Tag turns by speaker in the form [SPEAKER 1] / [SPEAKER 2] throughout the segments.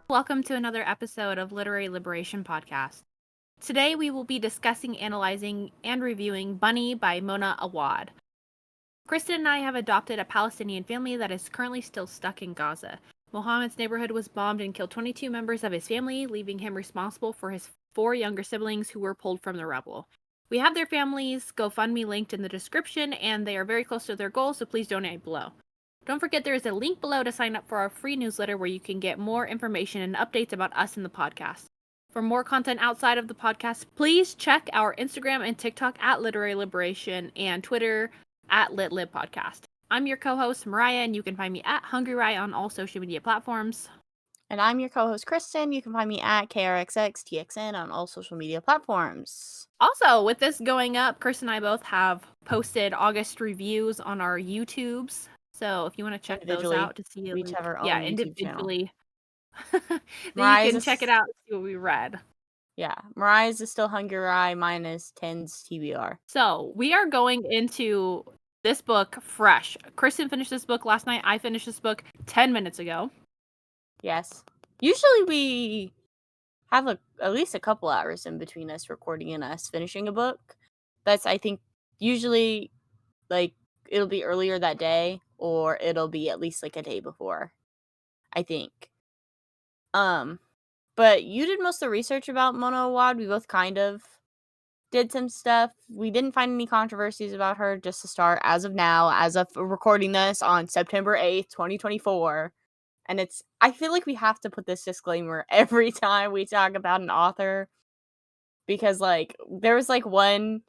[SPEAKER 1] Welcome to another episode of Literary Liberation Podcast. Today we will be discussing, analyzing, and reviewing Bunny by Mona Awad. Kristen and I have adopted a Palestinian family that is currently still stuck in Gaza. Mohammed's neighborhood was bombed and killed 22 members of his family, leaving him responsible for his 4 younger siblings who were pulled from the rubble. We have their families' GoFundMe linked in the description, and they are very close to their goal, so please donate below. Don't forget there is a link below to sign up for our free newsletter where you can get more information and updates about us and the podcast. For more content outside of the podcast, please check our Instagram and TikTok at Literary Liberation and Twitter at LitLibPodcast. I'm your co-host, Mariah, and you can find me at HungryRye on all social media platforms.
[SPEAKER 2] And I'm your co-host, Kristen. You can find me at KRXXTXN on all social media platforms.
[SPEAKER 1] Also, with this going up, Kristen and I both have posted August reviews on our YouTubes. So if you want to check those out to see,
[SPEAKER 2] we each have our own YouTube
[SPEAKER 1] individually,
[SPEAKER 2] channel.
[SPEAKER 1] then you can check it out and see what we read.
[SPEAKER 2] Yeah, Mariah's is still Hungry Rye, mine is 10's TBR.
[SPEAKER 1] So we are going into this book fresh. Kristen finished this book last night. I finished this book 10 minutes ago.
[SPEAKER 2] Yes. Usually we have at least a couple hours in between us recording and us finishing a book. That's, I think, usually, like, it'll be earlier that day, or it'll be at least, like, a day before, I think. But you did most of the research about Mona Awad. We both kind of did some stuff. We didn't find any controversies about her, just to start, as of now, as of recording this on September 8th, 2024. And I feel like we have to put this disclaimer every time we talk about an author. Because, like, there was, like, one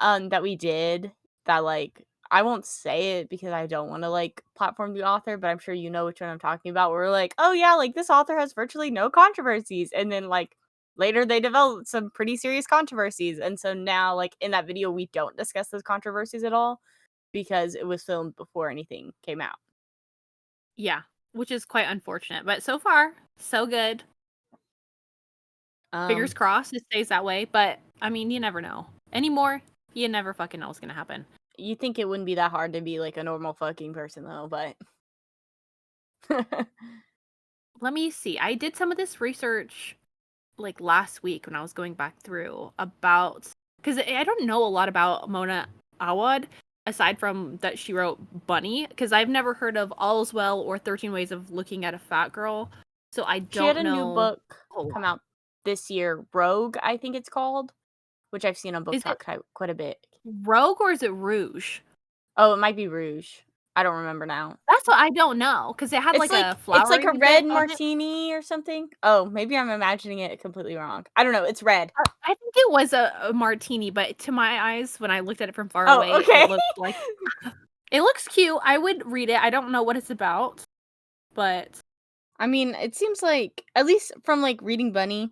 [SPEAKER 2] that we did that, like, I won't say it because I don't want to, like, platform the author, but I'm sure you know which one I'm talking about. Where we're like, oh yeah, like, this author has virtually no controversies. And then, like, later they developed some pretty serious controversies. And so now, like, in that video, we don't discuss those controversies at all because it was filmed before anything came out.
[SPEAKER 1] Yeah, which is quite unfortunate. But so far, so good. Fingers crossed it stays that way. But, I mean, you never know. Anymore, you never fucking know what's going to happen.
[SPEAKER 2] You think it wouldn't be that hard to be, like, a normal fucking person, though, but...
[SPEAKER 1] Let me see. I did some of this research, like, last week when I was going back through about... Because I don't know a lot about Mona Awad, aside from that she wrote Bunny, because I've never heard of All's Well or 13 Ways of Looking at a Fat Girl, so I don't know.
[SPEAKER 2] She had a new book come out this year, Rogue, I think it's called, which I've seen on BOOKTok quite a bit.
[SPEAKER 1] Rogue or is it Rouge?
[SPEAKER 2] Oh, it might be Rouge. I don't remember now.
[SPEAKER 1] That's what I don't know, because it had, like, a flower.
[SPEAKER 2] It's like a red martini or something. Oh, maybe I'm imagining it completely wrong. I don't know. It's red.
[SPEAKER 1] I think it was a martini, but to my eyes, when I looked at it from far away,
[SPEAKER 2] okay.
[SPEAKER 1] It looked like... It looks cute. I would read it. I don't know what it's about, but...
[SPEAKER 2] I mean, it seems like, at least from, like, reading Bunny.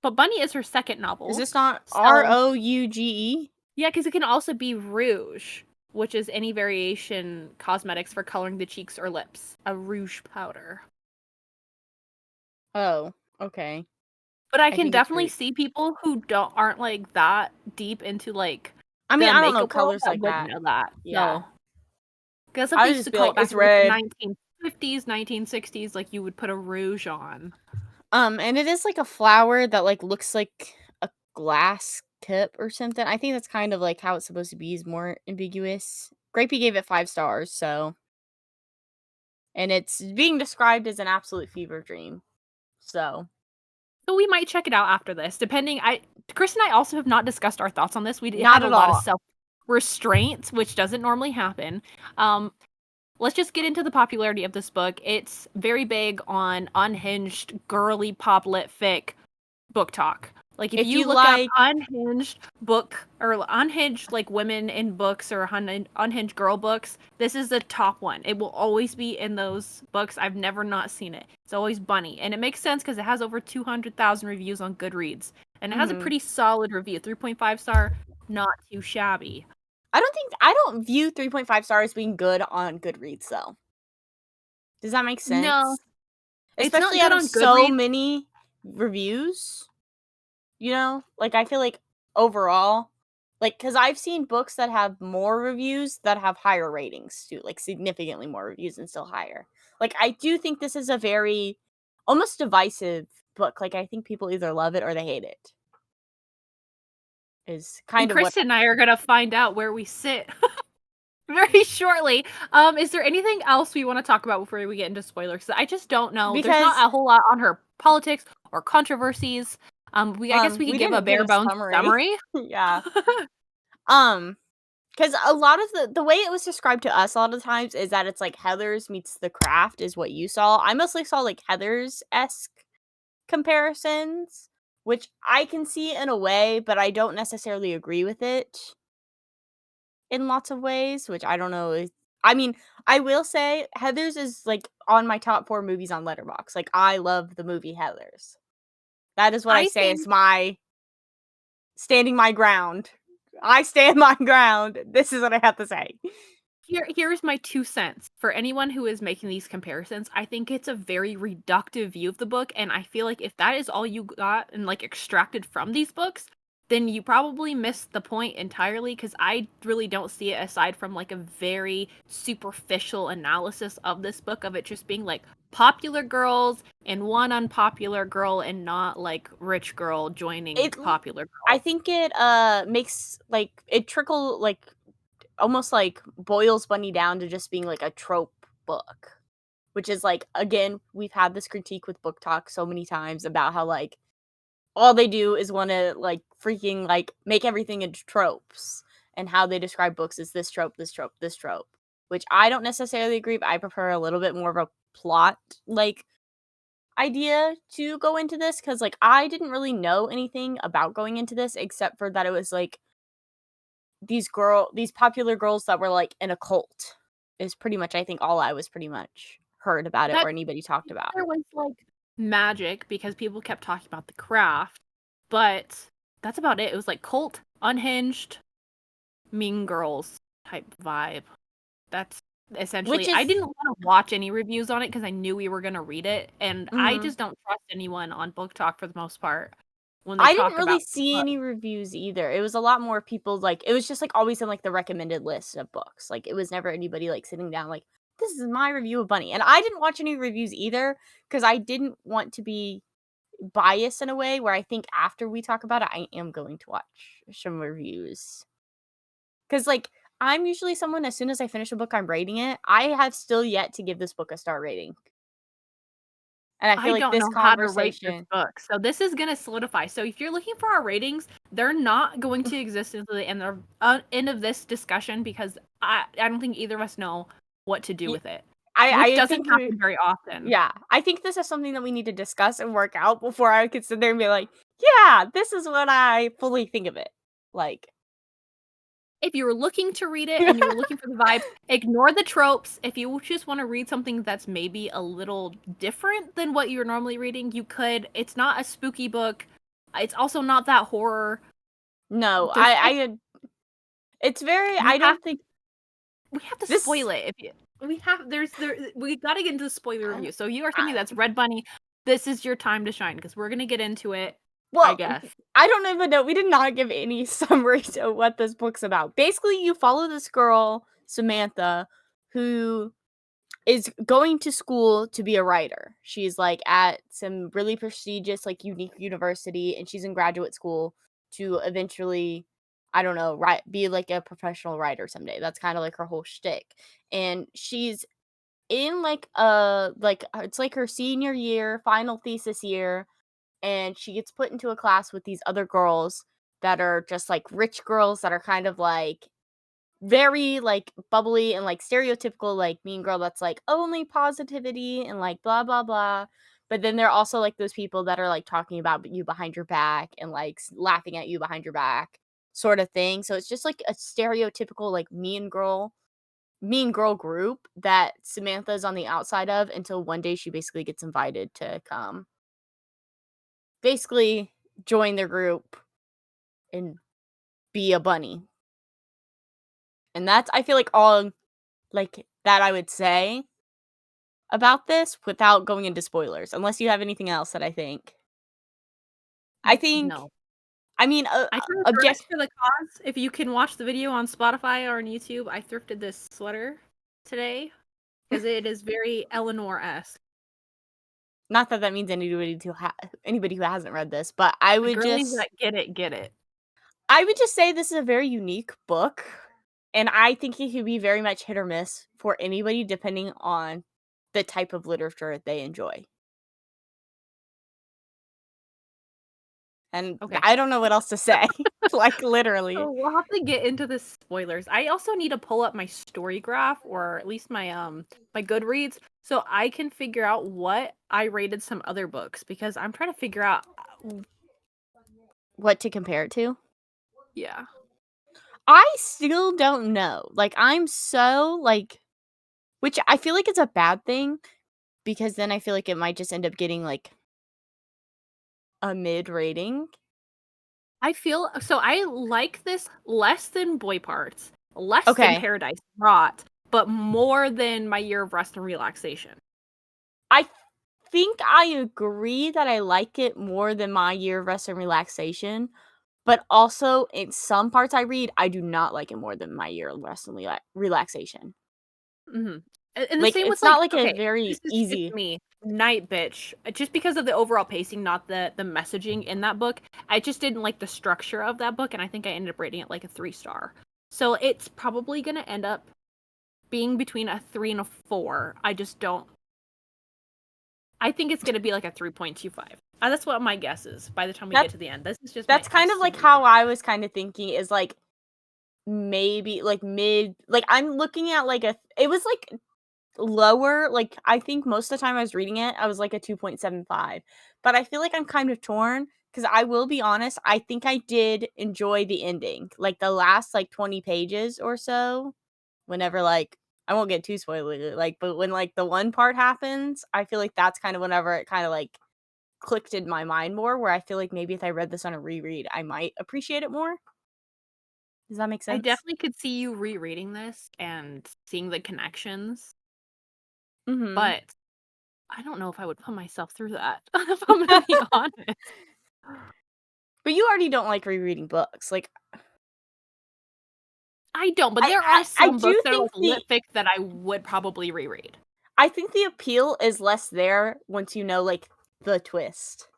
[SPEAKER 1] But Bunny is her second novel.
[SPEAKER 2] Is this not Rouge?
[SPEAKER 1] Yeah, because it can also be rouge, which is any variation cosmetics for coloring the cheeks or lips. A rouge powder.
[SPEAKER 2] Oh, okay.
[SPEAKER 1] But I can definitely see people who aren't, like, that deep into, like...
[SPEAKER 2] I mean, I don't know colors like that.
[SPEAKER 1] Know that.
[SPEAKER 2] Yeah.
[SPEAKER 1] Because some people used to call it back in the 1950s, 1960s, like, you would put a rouge on.
[SPEAKER 2] And it is, like, a flower that, like, looks like a glass tip or something. I think that's kind of, like, how it's supposed to be, is more ambiguous. Grapey gave it 5 stars, so... And it's being described as an absolute fever dream. So
[SPEAKER 1] we might check it out after this, depending... Chris and I also have not discussed our thoughts on this. We had a lot of self-restraint, which doesn't normally happen. Let's just get into the popularity of this book. It's very big on unhinged, girly pop lit fic BOOKTok. Like, if you look up unhinged book, or unhinged, like, women in books, or unhinged girl books, this is the top one. It will always be in those books. I've never not seen it. It's always Bunny. And it makes sense because it has over 200,000 reviews on Goodreads. And it has a pretty solid review. 3.5 star, not too shabby.
[SPEAKER 2] I don't view 3.5 stars being good on Goodreads, though. Does that make sense?
[SPEAKER 1] No.
[SPEAKER 2] Especially out of so many reviews. You know? Like, I feel like overall, Like, because I've seen books that have more reviews that have higher ratings too, like significantly more reviews and still higher. Like, I do think this is a very almost divisive book. Like, I think people either love it or they hate it. Is
[SPEAKER 1] And
[SPEAKER 2] kind of what
[SPEAKER 1] Kristen and I are gonna find out where we sit very shortly. Is there anything else we want to talk about before we get into spoilers? 'Cause I just don't know. There's
[SPEAKER 2] because
[SPEAKER 1] not a whole lot on her politics or controversies. I guess we could
[SPEAKER 2] we
[SPEAKER 1] give a
[SPEAKER 2] didn't get
[SPEAKER 1] bare
[SPEAKER 2] a
[SPEAKER 1] bones
[SPEAKER 2] summary.
[SPEAKER 1] summary.
[SPEAKER 2] Yeah. Um, because a lot of the way it was described to us a lot of times is that it's like Heather's meets The Craft is what you saw. I mostly saw like Heather's esque comparisons, which I can see in a way, but I don't necessarily agree with it in lots of ways, which I don't know. I mean, I will say Heather's is like on my top 4 movies on Letterboxd. Like I love the movie Heather's. That is what I
[SPEAKER 1] I
[SPEAKER 2] say
[SPEAKER 1] think
[SPEAKER 2] is my standing my ground. I stand my ground. This is what I have to say.
[SPEAKER 1] here's my 2 cents. For anyone who is making these comparisons, I think it's a very reductive view of the book, and I feel like if that is all you got and, like, extracted from these books, then you probably missed the point entirely. Because I really don't see it aside from, like, a very superficial analysis of this book, of it just being, like, popular girls and one unpopular girl and not, like, rich girl joining
[SPEAKER 2] It
[SPEAKER 1] popular
[SPEAKER 2] I
[SPEAKER 1] girl.
[SPEAKER 2] think it makes like it trickle like almost like boils Bunny down to just being like a trope book. Which is like again, we've had this critique with Book Talk so many times about how like all they do is want to like freaking like make everything into tropes and how they describe books as this trope, this trope, this trope. Which I don't necessarily agree, but I prefer a little bit more of a plot like idea to go into this because like I didn't really know anything about going into this except for that it was like these popular girls that were like in a cult is pretty much I think all I was pretty much heard about it or
[SPEAKER 1] That
[SPEAKER 2] anybody talked about.
[SPEAKER 1] there was, like, magic because people kept talking about the craft, but that's about it. It was, like, cult, unhinged, mean girls type vibe. That's
[SPEAKER 2] Which
[SPEAKER 1] essentially I
[SPEAKER 2] is
[SPEAKER 1] didn't wanna watch any reviews on it because I knew we were gonna read it, and I
[SPEAKER 2] mhm.
[SPEAKER 1] just don't trust anyone on Book Talk for the most part when they
[SPEAKER 2] I didn't
[SPEAKER 1] talk
[SPEAKER 2] really
[SPEAKER 1] about the
[SPEAKER 2] see
[SPEAKER 1] book.
[SPEAKER 2] any reviews either. It was a lot more people like it was just like always in like the recommended list of books. Like it was never anybody like sitting down like this is my review of Bunny. And I didn't watch any reviews either because I didn't want to be biased in a way where I think after we talk about it I am going to watch some reviews. Cuz like I'm usually someone as soon as I finish a book I'm rating it. I have still yet to give this book a star rating. And I feel
[SPEAKER 1] I
[SPEAKER 2] like
[SPEAKER 1] don't
[SPEAKER 2] this
[SPEAKER 1] know how to rate this
[SPEAKER 2] conversation
[SPEAKER 1] book, so this is gonna solidify. So if you're looking for our ratings, they're not going to exist until the end of this discussion because I don't think either of us know what to do
[SPEAKER 2] y-
[SPEAKER 1] with it, which
[SPEAKER 2] I
[SPEAKER 1] doesn't
[SPEAKER 2] think
[SPEAKER 1] happen very often.
[SPEAKER 2] yeah, I think this is something that we need to discuss and work out before I could sit there and be like, "Yeah, this is what I fully think of it." Like,
[SPEAKER 1] If you were looking to read it and you were looking for the vibes, ignore the tropes. If you just want to read something that's maybe a little different than what you're normally reading, you could. It's not a spooky book. It's also not that horror.
[SPEAKER 2] no,
[SPEAKER 1] There's
[SPEAKER 2] it's very
[SPEAKER 1] we
[SPEAKER 2] I
[SPEAKER 1] have
[SPEAKER 2] don't think
[SPEAKER 1] we have to
[SPEAKER 2] this
[SPEAKER 1] spoil it if you we have there we gotta get into the spoiler
[SPEAKER 2] uh,
[SPEAKER 1] review. So you are somebody
[SPEAKER 2] uh,
[SPEAKER 1] that's Red Bunny. This is your time to shine because we're gonna get into it, I
[SPEAKER 2] well,
[SPEAKER 1] guess.
[SPEAKER 2] I don't even know. We did not give any summary to what this book's about. Basically, you follow this girl, Samantha, who is going to school to be a writer. She's like at some really prestigious, like unique university, and she's in graduate school to eventually, I don't know, write be like a professional writer someday. That's kind of like her whole shtick. And she's in it's like her senior year, final thesis year, and she gets put into a class with these other girls that are just like rich girls that are kind of like very, like, bubbly and, like, stereotypical, like, mean girl that's, like, only positivity and, like, blah, blah, blah. But then there are also, like, those people that are, like, talking about you behind your back and, like, laughing at you behind your back sort of thing. So it's just, like, a stereotypical, like, mean girl group that Samantha's on the outside of until one day she basically gets invited to come basically join their group and be a bunny. And that's I feel like all, like, that I would say about this without going into spoilers, unless you have anything else that I think. I think
[SPEAKER 1] No.
[SPEAKER 2] I mean,
[SPEAKER 1] I can
[SPEAKER 2] object.
[SPEAKER 1] reverse for the cause. If you can watch the video on Spotify or on YouTube, I thrifted this sweater today because it is very Eleanor-esque.
[SPEAKER 2] Not that that means anybody who hasn't read this, but I
[SPEAKER 1] The
[SPEAKER 2] would
[SPEAKER 1] girlies
[SPEAKER 2] just
[SPEAKER 1] that get it, get it.
[SPEAKER 2] say this is a very unique book, and I think it could be very much hit or miss for anybody depending on the type of literature they enjoy. And
[SPEAKER 1] Okay.
[SPEAKER 2] I don't know what else to say. Like,
[SPEAKER 1] So
[SPEAKER 2] literally.
[SPEAKER 1] we'll have to get into the spoilers. I also need to pull up my story graph or at least my Goodreads so I can figure out what I rated some other books because I'm trying to figure out
[SPEAKER 2] What to compare it to?
[SPEAKER 1] yeah.
[SPEAKER 2] I still don't know. Like, I'm so, like, which I feel like it's a bad thing because then I feel like it might just end up getting, like, a mid rating.
[SPEAKER 1] I feel so I like this less than Boy Parts, less than
[SPEAKER 2] Okay.
[SPEAKER 1] Paradise Rot, but more than My Year of Rest and Relaxation.
[SPEAKER 2] I think I agree that I like it more than My Year of Rest and Relaxation, but also in some parts I read, I do not like it more than My Year of Rest and Relaxation.
[SPEAKER 1] Mhm. And the
[SPEAKER 2] Like,
[SPEAKER 1] same with,
[SPEAKER 2] it's
[SPEAKER 1] like
[SPEAKER 2] not like a
[SPEAKER 1] okay,
[SPEAKER 2] very
[SPEAKER 1] this is just
[SPEAKER 2] easy.
[SPEAKER 1] me, Night Bitch, just because of the overall pacing, not the messaging in that book, I just didn't like the structure of that book, and I think I ended up rating it like a 3 star. So it's probably gonna end up being between a 3 and a 4. I just don't I think it's gonna be like a 3.25. That's what my guess is by the time we
[SPEAKER 2] That
[SPEAKER 1] get to the end. This is just my
[SPEAKER 2] that's kind of like
[SPEAKER 1] estimated.
[SPEAKER 2] how I was kind of thinking is like maybe like mid, like I'm looking at like a it was like lower, like I think most of the time I was reading it, I was like a 2.75. But I feel like I'm kind of torn because I will be honest, I think I did enjoy the ending. Like the last like 20 pages or so, whenever like I won't get too spoilery, like, but when like the one part happens, I feel like that's kind of whenever it kind of like clicked in my mind more, where I feel like maybe if I read this on a reread, I might appreciate it more. Does that make
[SPEAKER 1] I
[SPEAKER 2] sense?
[SPEAKER 1] definitely could see you rereading this and seeing the connections,
[SPEAKER 2] Mhm.
[SPEAKER 1] but I don't know if I would put myself through that, if I'm gonna be honest.
[SPEAKER 2] But you already don't like rereading books. Like
[SPEAKER 1] I don't, but
[SPEAKER 2] I
[SPEAKER 1] there
[SPEAKER 2] I
[SPEAKER 1] are
[SPEAKER 2] I
[SPEAKER 1] some books
[SPEAKER 2] do
[SPEAKER 1] that are
[SPEAKER 2] think
[SPEAKER 1] like LITFIC that I would probably reread,
[SPEAKER 2] the appeal is less there once you know like the twist.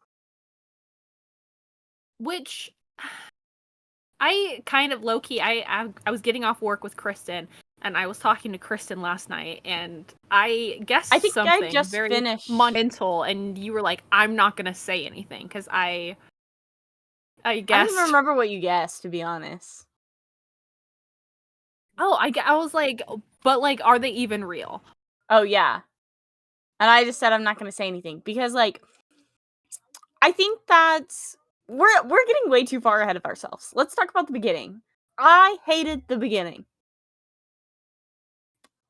[SPEAKER 1] which I kind of low key. I was getting off work with Kristen, and I was talking to Kristen last night, and I
[SPEAKER 2] I
[SPEAKER 1] guessed
[SPEAKER 2] think I
[SPEAKER 1] something
[SPEAKER 2] just
[SPEAKER 1] very
[SPEAKER 2] finished.
[SPEAKER 1] monumental, and you were like, "I'm not gonna say anything," because I
[SPEAKER 2] I don't even
[SPEAKER 1] guessed.
[SPEAKER 2] remember what you guessed, to be honest.
[SPEAKER 1] Oh, I was like, but like, are they even real?
[SPEAKER 2] Oh yeah. And I just said I'm not gonna say anything because like I think that's we're getting way too far ahead of ourselves. Let's talk about the beginning. I hated the beginning.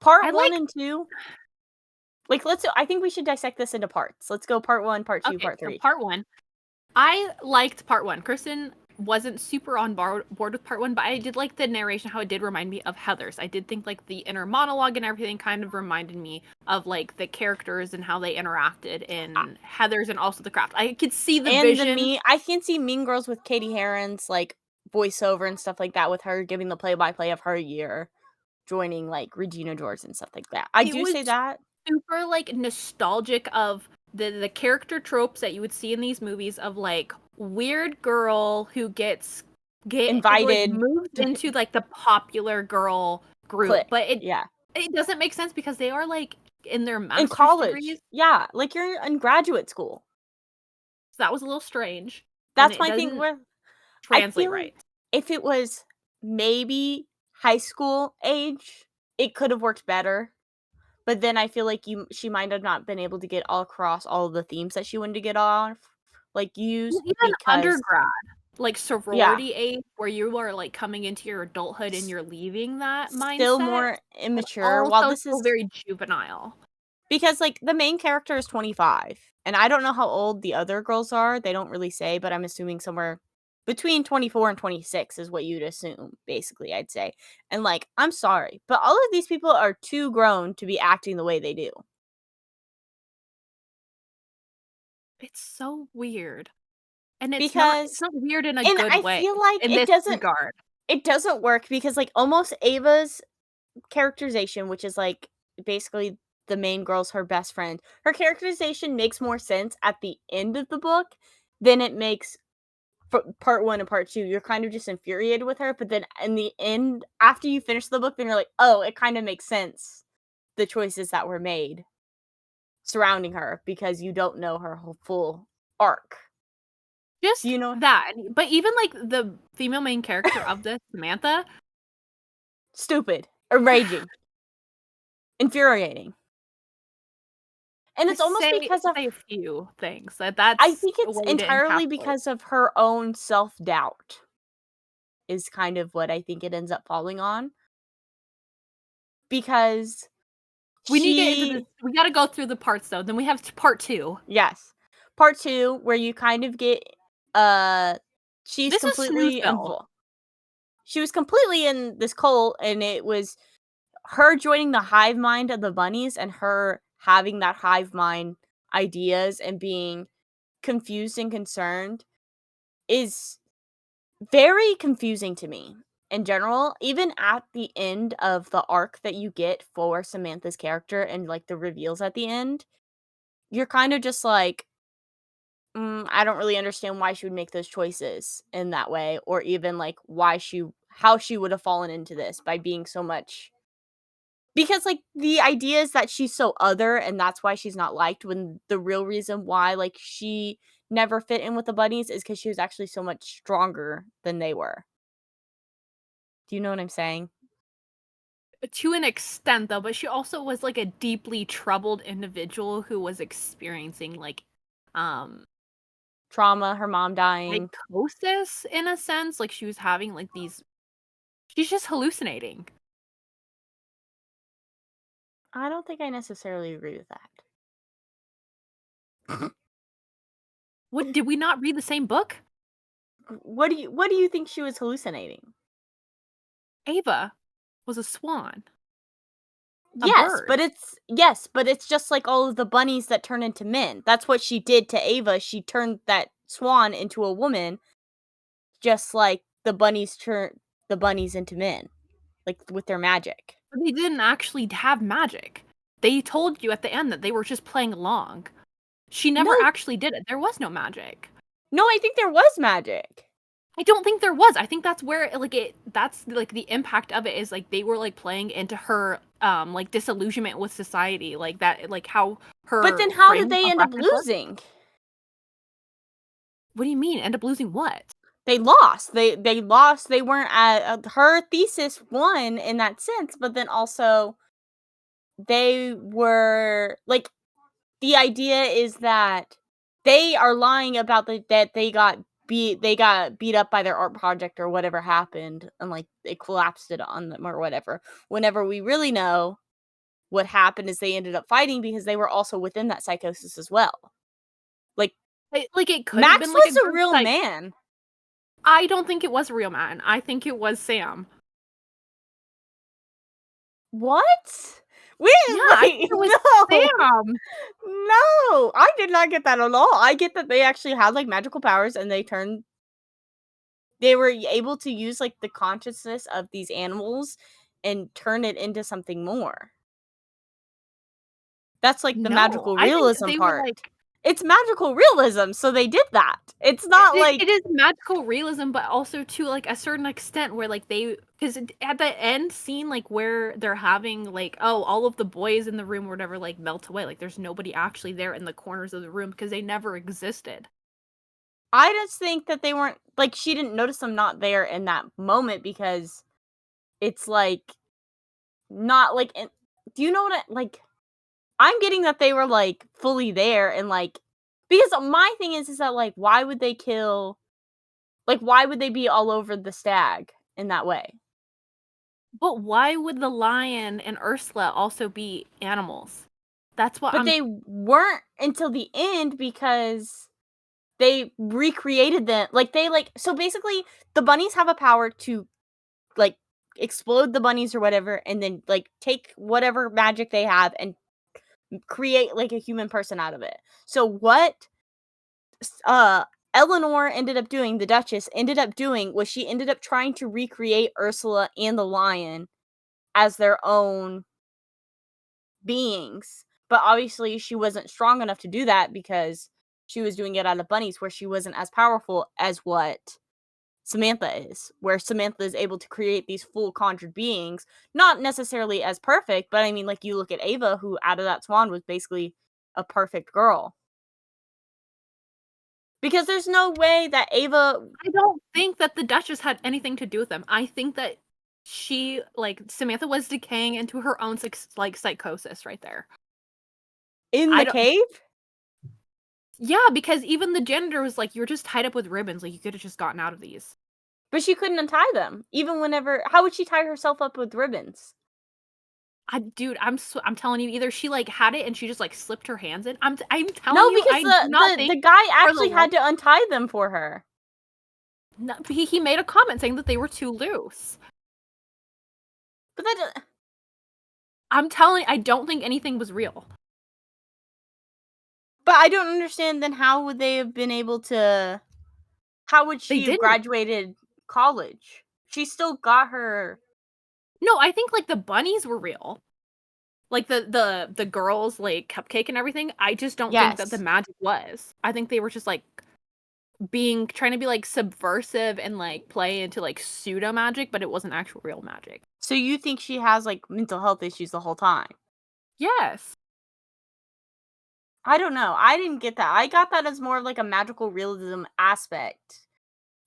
[SPEAKER 1] I
[SPEAKER 2] Part one
[SPEAKER 1] like
[SPEAKER 2] and two. Like I think we should dissect this into parts. Let's go part one, part two,
[SPEAKER 1] okay,
[SPEAKER 2] part
[SPEAKER 1] so
[SPEAKER 2] three.
[SPEAKER 1] part one. I liked part one. Kristen wasn't super on board with part one, but I did like the narration, how it did remind me of Heather's. I did think like the inner monologue and everything kind of reminded me of like the characters and how they interacted in Heather's and also the craft. I could see the
[SPEAKER 2] And
[SPEAKER 1] vision.
[SPEAKER 2] I can see Mean Girls with Katie Heron's like voiceover and stuff like that, with her giving the play by play of her year, joining like Regina George and stuff like that. I
[SPEAKER 1] It
[SPEAKER 2] do
[SPEAKER 1] was
[SPEAKER 2] say that.
[SPEAKER 1] super like nostalgic of the character tropes that you would see in these movies of like weird girl who get like
[SPEAKER 2] Invited
[SPEAKER 1] moved into like the popular girl group,
[SPEAKER 2] click.
[SPEAKER 1] but
[SPEAKER 2] Yeah.
[SPEAKER 1] it doesn't make sense because they are like in their
[SPEAKER 2] In
[SPEAKER 1] master's
[SPEAKER 2] college.
[SPEAKER 1] degrees.
[SPEAKER 2] Yeah. Like you're in graduate school.
[SPEAKER 1] So that was a little strange and
[SPEAKER 2] That's
[SPEAKER 1] it
[SPEAKER 2] my thing
[SPEAKER 1] doesn't
[SPEAKER 2] where I
[SPEAKER 1] translate
[SPEAKER 2] feel like
[SPEAKER 1] right.
[SPEAKER 2] if it was maybe high school age, it could have worked better. But then I feel like she might have not been able to get all across all of the themes that she wanted to get off, like
[SPEAKER 1] Well,
[SPEAKER 2] use
[SPEAKER 1] even
[SPEAKER 2] because
[SPEAKER 1] undergrad, like
[SPEAKER 2] yeah,
[SPEAKER 1] sorority age, where you are like coming into your adulthood and
[SPEAKER 2] s-
[SPEAKER 1] you're leaving that
[SPEAKER 2] still
[SPEAKER 1] mindset,
[SPEAKER 2] more
[SPEAKER 1] but
[SPEAKER 2] immature. While
[SPEAKER 1] also
[SPEAKER 2] this
[SPEAKER 1] still
[SPEAKER 2] is
[SPEAKER 1] very juvenile.
[SPEAKER 2] because like the main character is 25, and I don't know how old the other girls are. They don't really say, but I'm assuming somewhere between 24 and 26 is what you'd assume, basically, I'd say. And like, I'm sorry, but all of these people are too grown to be acting the way they do.
[SPEAKER 1] It's so weird. And it's
[SPEAKER 2] because
[SPEAKER 1] not weird in a
[SPEAKER 2] and
[SPEAKER 1] good
[SPEAKER 2] I
[SPEAKER 1] way
[SPEAKER 2] feel like
[SPEAKER 1] in this regard.
[SPEAKER 2] it doesn't work because, like, almost Ava's characterization, which is, like, basically the main girl's her best friend, her characterization makes more sense at the end of the book than it makes for part 1 and part 2. You're kind of just infuriated with her, but then in the end, after you finish the book, then you're like, "Oh, it kinda makes sense, the choices that were made surrounding her because you don't know her whole full arc." Do
[SPEAKER 1] Just
[SPEAKER 2] you know?
[SPEAKER 1] that, but even, like, the female main character of this, Samantha,
[SPEAKER 2] Stupid, enraging, infuriating. And
[SPEAKER 1] to
[SPEAKER 2] it's almost because of
[SPEAKER 1] say a few things,
[SPEAKER 2] I
[SPEAKER 1] that's
[SPEAKER 2] think
[SPEAKER 1] a
[SPEAKER 2] it's
[SPEAKER 1] way to
[SPEAKER 2] entirely
[SPEAKER 1] encapsulate.
[SPEAKER 2] because of her own self-doubt is kind of what I think it ends up falling on, because
[SPEAKER 1] We need to get into this
[SPEAKER 2] she
[SPEAKER 1] we gotta go through the parts, though, then we have t part 2.
[SPEAKER 2] yes. Part 2, where you kind of get, uh she's
[SPEAKER 1] This is
[SPEAKER 2] completely
[SPEAKER 1] Snoozeville.
[SPEAKER 2] involved. She was completely in this cult, and it was her joining the hive mind of the bunnies and her having that hive mind ideas and being confused and concerned is very confusing to me in general. Even at the end of the arc that you get for Samantha's character and, like, the reveals at the end, you're kind of just like, I don't really understand why she would make those choices in that way, or even, like, how she would have fallen into this by being so much because, like, the idea is that she's so other and that's why she's not liked, when the real reason why, like, she never fit in with the bunnies is because she was actually so much stronger than they were. Do you know what I'm saying?
[SPEAKER 1] To an extent, though, but she also was, like, a deeply troubled individual who was experiencing, um,
[SPEAKER 2] Trauma, her mom dying.
[SPEAKER 1] psychosis in a sense, like, she was having, like, these she's just hallucinating.
[SPEAKER 2] I don't think I necessarily agree with that.
[SPEAKER 1] What did we not read the same book?
[SPEAKER 2] What do you think she was hallucinating?
[SPEAKER 1] Ava was a swan, a
[SPEAKER 2] But
[SPEAKER 1] bird.
[SPEAKER 2] it's just like all of the bunnies that turn into men. That's what she did to Ava. She turned that swan into a woman, just like the bunnies into men, like with their magic.
[SPEAKER 1] But they didn't actually have magic. They told you at the end that they were just playing along. She never
[SPEAKER 2] No,
[SPEAKER 1] actually did it. There was no magic.
[SPEAKER 2] no, I think there was magic.
[SPEAKER 1] I don't think there was. I think that's where that's like the impact of it is like they were like playing into her like disillusionment with society, like that like how
[SPEAKER 2] But
[SPEAKER 1] her
[SPEAKER 2] then how did
[SPEAKER 1] frame
[SPEAKER 2] they
[SPEAKER 1] of
[SPEAKER 2] end up
[SPEAKER 1] reference was.
[SPEAKER 2] losing?
[SPEAKER 1] What do you mean? End up losing what?
[SPEAKER 2] They lost. They lost. They weren't at her thesis won in that sense, but then also they were like the idea is that they are lying about that they got beat up by their art project or whatever happened and like they collapsed it on them or whatever. Whenever we really know what happened is they ended up fighting because they were also within that psychosis as well. Like
[SPEAKER 1] Like it could have
[SPEAKER 2] Max
[SPEAKER 1] been like a
[SPEAKER 2] was a
[SPEAKER 1] good
[SPEAKER 2] real
[SPEAKER 1] like
[SPEAKER 2] man.
[SPEAKER 1] I don't think it was a real man. I think it was Sam.
[SPEAKER 2] What? Wait,
[SPEAKER 1] Yeah, I think
[SPEAKER 2] wait,
[SPEAKER 1] it was
[SPEAKER 2] no.
[SPEAKER 1] Sam.
[SPEAKER 2] No, I did not get that at all. I get that they actually had, like, magical powers and they were able to use, like, the consciousness of these animals and turn it into something more. That's, like, the
[SPEAKER 1] No,
[SPEAKER 2] magical
[SPEAKER 1] I think
[SPEAKER 2] realism
[SPEAKER 1] they were
[SPEAKER 2] part.
[SPEAKER 1] like
[SPEAKER 2] It's magical realism, so they did that. It's not
[SPEAKER 1] it
[SPEAKER 2] like
[SPEAKER 1] is magical realism, but also to, like, a certain extent where, like, they 'cause at the end scene, like, where they're having, like, oh, all of the boys in the room or whatever, like, melt away, like, there's nobody actually there in the corners of the room because they never existed.
[SPEAKER 2] I just think that they weren't like, she didn't notice them not there in that moment because it's, like, not, like, do you know what like I'm getting that they were, like, fully there and, like because my thing is that, like, why would they be all over the stag in that way?
[SPEAKER 1] But why would the lion and Ursula also be animals? That's what
[SPEAKER 2] But
[SPEAKER 1] I'm
[SPEAKER 2] they weren't until the end because they recreated them so basically, the bunnies have a power to, like, explode the bunnies or whatever and then, like, take whatever magic they have and create, like, a human person out of it. So what Eleanor ended up doing, the Duchess ended up doing, was she ended up trying to recreate Ursula and the lion as their own beings. But obviously, she wasn't strong enough to do that because she was doing it out of bunnies, where she wasn't as powerful as what Samantha is, where Samantha is able to create these full conjured beings, not necessarily as perfect, but I mean, like, you look at Ava, who out of that swan was basically a perfect girl. Because there's no way that Ava
[SPEAKER 1] I don't think that the Duchess had anything to do with them. I think that she, like, Samantha was decaying into her own, like, psychosis right there.
[SPEAKER 2] in
[SPEAKER 1] I
[SPEAKER 2] the
[SPEAKER 1] don't
[SPEAKER 2] cave?
[SPEAKER 1] Yeah, because even the janitor was like, "You're just tied up with ribbons, like, you could've just gotten out of these."
[SPEAKER 2] But she couldn't untie them. Even whenever, how would she tie herself up with ribbons?
[SPEAKER 1] Dude, I'm telling you, either she, like, had it and she just, like, slipped her hands in. I'm telling
[SPEAKER 2] No,
[SPEAKER 1] you,
[SPEAKER 2] because
[SPEAKER 1] I do not
[SPEAKER 2] the
[SPEAKER 1] think
[SPEAKER 2] guy
[SPEAKER 1] for the
[SPEAKER 2] actually
[SPEAKER 1] life
[SPEAKER 2] had to untie them for her.
[SPEAKER 1] no, he made a comment saying that they were too loose.
[SPEAKER 2] But that
[SPEAKER 1] I'm telling you, I don't think anything was real.
[SPEAKER 2] but I don't understand then how would they have been able to, how would
[SPEAKER 1] They
[SPEAKER 2] she have
[SPEAKER 1] didn't.
[SPEAKER 2] graduated college? She still got her.
[SPEAKER 1] No, I think, like, the bunnies were real. Like, the girls, like, cupcake and everything, I just don't think that the
[SPEAKER 2] Yes.
[SPEAKER 1] magic was. I think they were just, like, trying to be, like, subversive and, like, play into, like, pseudo magic, but it wasn't actual real magic.
[SPEAKER 2] So you think she has, like, mental health issues the whole time?
[SPEAKER 1] Yes,
[SPEAKER 2] I don't know. I didn't get that. I got that as more of, like, a magical realism aspect,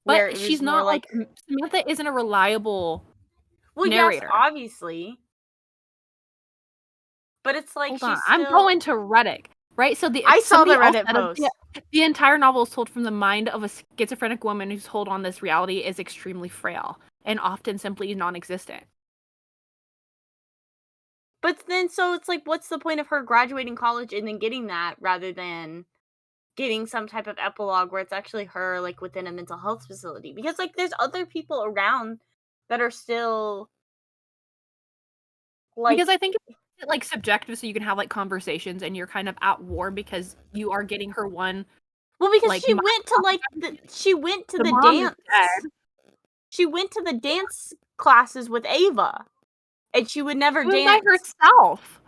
[SPEAKER 2] where
[SPEAKER 1] but
[SPEAKER 2] it
[SPEAKER 1] she's
[SPEAKER 2] was more
[SPEAKER 1] not, like,
[SPEAKER 2] like,
[SPEAKER 1] Samantha isn't a reliable
[SPEAKER 2] well, yes,
[SPEAKER 1] narrator.
[SPEAKER 2] obviously, but it's like
[SPEAKER 1] Hold on,
[SPEAKER 2] she's
[SPEAKER 1] I'm
[SPEAKER 2] still.
[SPEAKER 1] going to Reddit, right? So
[SPEAKER 2] I saw the
[SPEAKER 1] somebody else
[SPEAKER 2] Reddit
[SPEAKER 1] said it,
[SPEAKER 2] post.
[SPEAKER 1] the entire novel is told from the mind of a schizophrenic woman whose hold on this reality is extremely frail and often simply non-existent.
[SPEAKER 2] But then, so it's like, what's the point of her graduating college and then getting that rather than getting some type of epilogue where it's actually her, like, within a mental health facility? Because, like, there's other people around that are still,
[SPEAKER 1] Because
[SPEAKER 2] like,
[SPEAKER 1] I think it's, like, subjective so you can have, like, conversations and you're kind of at war because you are getting her one,
[SPEAKER 2] well, because
[SPEAKER 1] like,
[SPEAKER 2] she
[SPEAKER 1] mind
[SPEAKER 2] went to,
[SPEAKER 1] off of
[SPEAKER 2] like,
[SPEAKER 1] everything.
[SPEAKER 2] she went to
[SPEAKER 1] The
[SPEAKER 2] the
[SPEAKER 1] mom is
[SPEAKER 2] dance.
[SPEAKER 1] dead.
[SPEAKER 2] She went to the dance classes with Ava, and she would never
[SPEAKER 1] She went by
[SPEAKER 2] dance.
[SPEAKER 1] herself.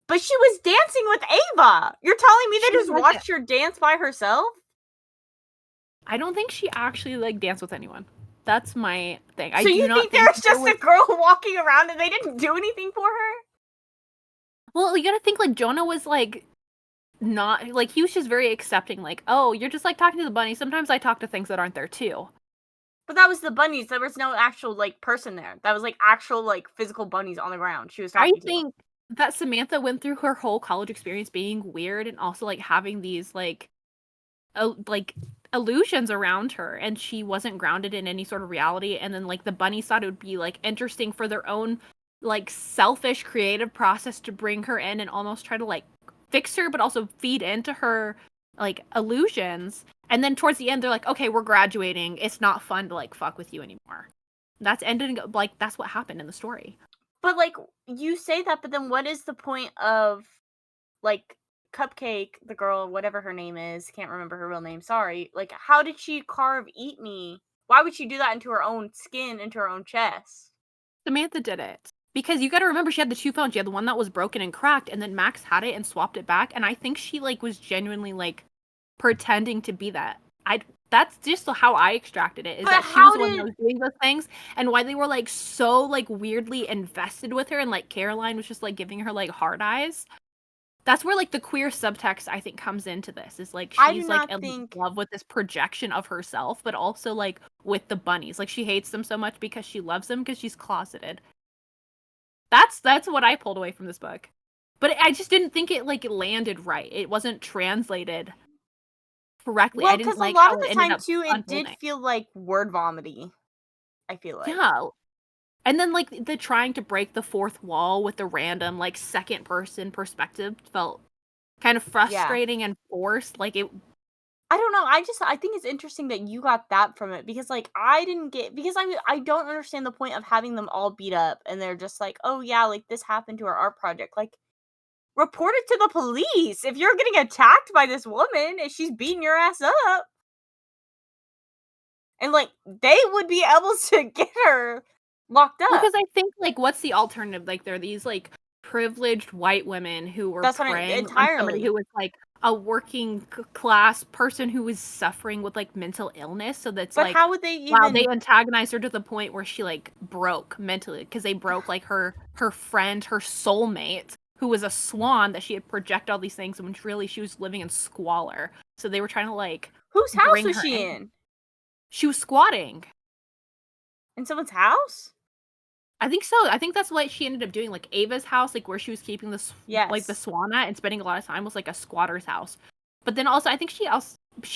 [SPEAKER 2] But she was dancing with Ava! You're telling me they
[SPEAKER 1] She
[SPEAKER 2] just
[SPEAKER 1] wasn't.
[SPEAKER 2] watched her dance by herself?
[SPEAKER 1] I don't think she actually, like, danced with anyone. That's my thing. I
[SPEAKER 2] So
[SPEAKER 1] do
[SPEAKER 2] you
[SPEAKER 1] not
[SPEAKER 2] think
[SPEAKER 1] think
[SPEAKER 2] there's
[SPEAKER 1] there
[SPEAKER 2] just
[SPEAKER 1] was
[SPEAKER 2] a girl walking around and they didn't do anything for her?
[SPEAKER 1] well, you gotta think, like, Jonah was, like, not like, he was just very accepting, like, "Oh, you're just, like, talking to the bunny. Sometimes I talk to things that aren't there too."
[SPEAKER 2] But that was the bunnies. There was no actual, like, person there. That was, like, actual, like, physical bunnies on the ground she was
[SPEAKER 1] I
[SPEAKER 2] talking to.
[SPEAKER 1] think that Samantha went through her whole college experience being weird and also, like, having these, like, illusions around her, and she wasn't grounded in any sort of reality, and then, like, the bunnies thought it would be, like, interesting for their own, like, selfish creative process to bring her in and almost try to, like, fix her, but also feed into her, like, illusions, and then towards the end, they're like, "Okay, we're graduating. It's not fun to, like, fuck with you anymore." That's ending like, that's what happened in the story.
[SPEAKER 2] But, like, you say that, but then what is the point of, like, Cupcake, the girl, whatever her name is, can't remember her real name, sorry. Like, how did she carve Eat Me? Why would she do that into her own skin, into her own chest?
[SPEAKER 1] Samantha did it. Because you gotta remember she had the 2 phones. She had the one that was broken and cracked, and then Max had it and swapped it back, and I think she, like, was genuinely, like, pretending to be that. I That's just how I extracted it, is
[SPEAKER 2] But
[SPEAKER 1] that she was
[SPEAKER 2] how
[SPEAKER 1] the one that
[SPEAKER 2] did
[SPEAKER 1] was doing those things, and why they were, like, so, like, weirdly invested with her, and, like, Caroline was just, like, giving her, like, hard eyes. That's where, like, the queer subtext, I think, comes into this, is, like,
[SPEAKER 2] I do
[SPEAKER 1] she's, like,
[SPEAKER 2] not
[SPEAKER 1] in
[SPEAKER 2] think
[SPEAKER 1] love with this projection of herself, but also, like, with the bunnies. Like, she hates them so much because she loves them because she's closeted. That's what I pulled away from this book. But I just didn't think it, like, landed right. It wasn't translated correctly. I
[SPEAKER 2] well,
[SPEAKER 1] didn't
[SPEAKER 2] because a
[SPEAKER 1] like
[SPEAKER 2] lot
[SPEAKER 1] how
[SPEAKER 2] of
[SPEAKER 1] it
[SPEAKER 2] the
[SPEAKER 1] ended
[SPEAKER 2] time
[SPEAKER 1] up
[SPEAKER 2] too, it did
[SPEAKER 1] unfolding.
[SPEAKER 2] feel like word vomity, I feel like.
[SPEAKER 1] Yeah. And then, like, the trying to break the fourth wall with the random, like, second person perspective felt kind of
[SPEAKER 2] Yeah.
[SPEAKER 1] frustrating and forced. Like, it
[SPEAKER 2] I don't know, I think it's interesting that you got that from it because, like, I didn't get, because I don't understand the point of having them all beat up and they're just like, "Oh, yeah, like, this happened to our art project." Like, report it to the police if you're getting attacked by this woman and she's beating your ass up. And, like, they would be able to get her locked
[SPEAKER 1] Well,
[SPEAKER 2] up.
[SPEAKER 1] because I think, like, what's the alternative? Like, there are these, like, privileged white women who were
[SPEAKER 2] That's what I
[SPEAKER 1] preying on somebody
[SPEAKER 2] entirely.
[SPEAKER 1] who was, like, a working class person who was suffering with, like, mental illness, so that's,
[SPEAKER 2] But
[SPEAKER 1] like,
[SPEAKER 2] how would they
[SPEAKER 1] wow, they
[SPEAKER 2] even
[SPEAKER 1] antagonized her to the point where she, like, broke mentally because they broke, like, her friend, her soulmate, who was a swan that she had projected all these things when really she was living in squalor. So they were trying to, like,
[SPEAKER 2] whose house
[SPEAKER 1] bring
[SPEAKER 2] was
[SPEAKER 1] her
[SPEAKER 2] she
[SPEAKER 1] in.
[SPEAKER 2] in?
[SPEAKER 1] She was squatting.
[SPEAKER 2] In someone's house?
[SPEAKER 1] I think so. I think that's what she ended up doing. Like Ava's house, like where she was keeping the
[SPEAKER 2] Yes.
[SPEAKER 1] swan at and spending a lot of time was like a squatter's house. But then also, I think she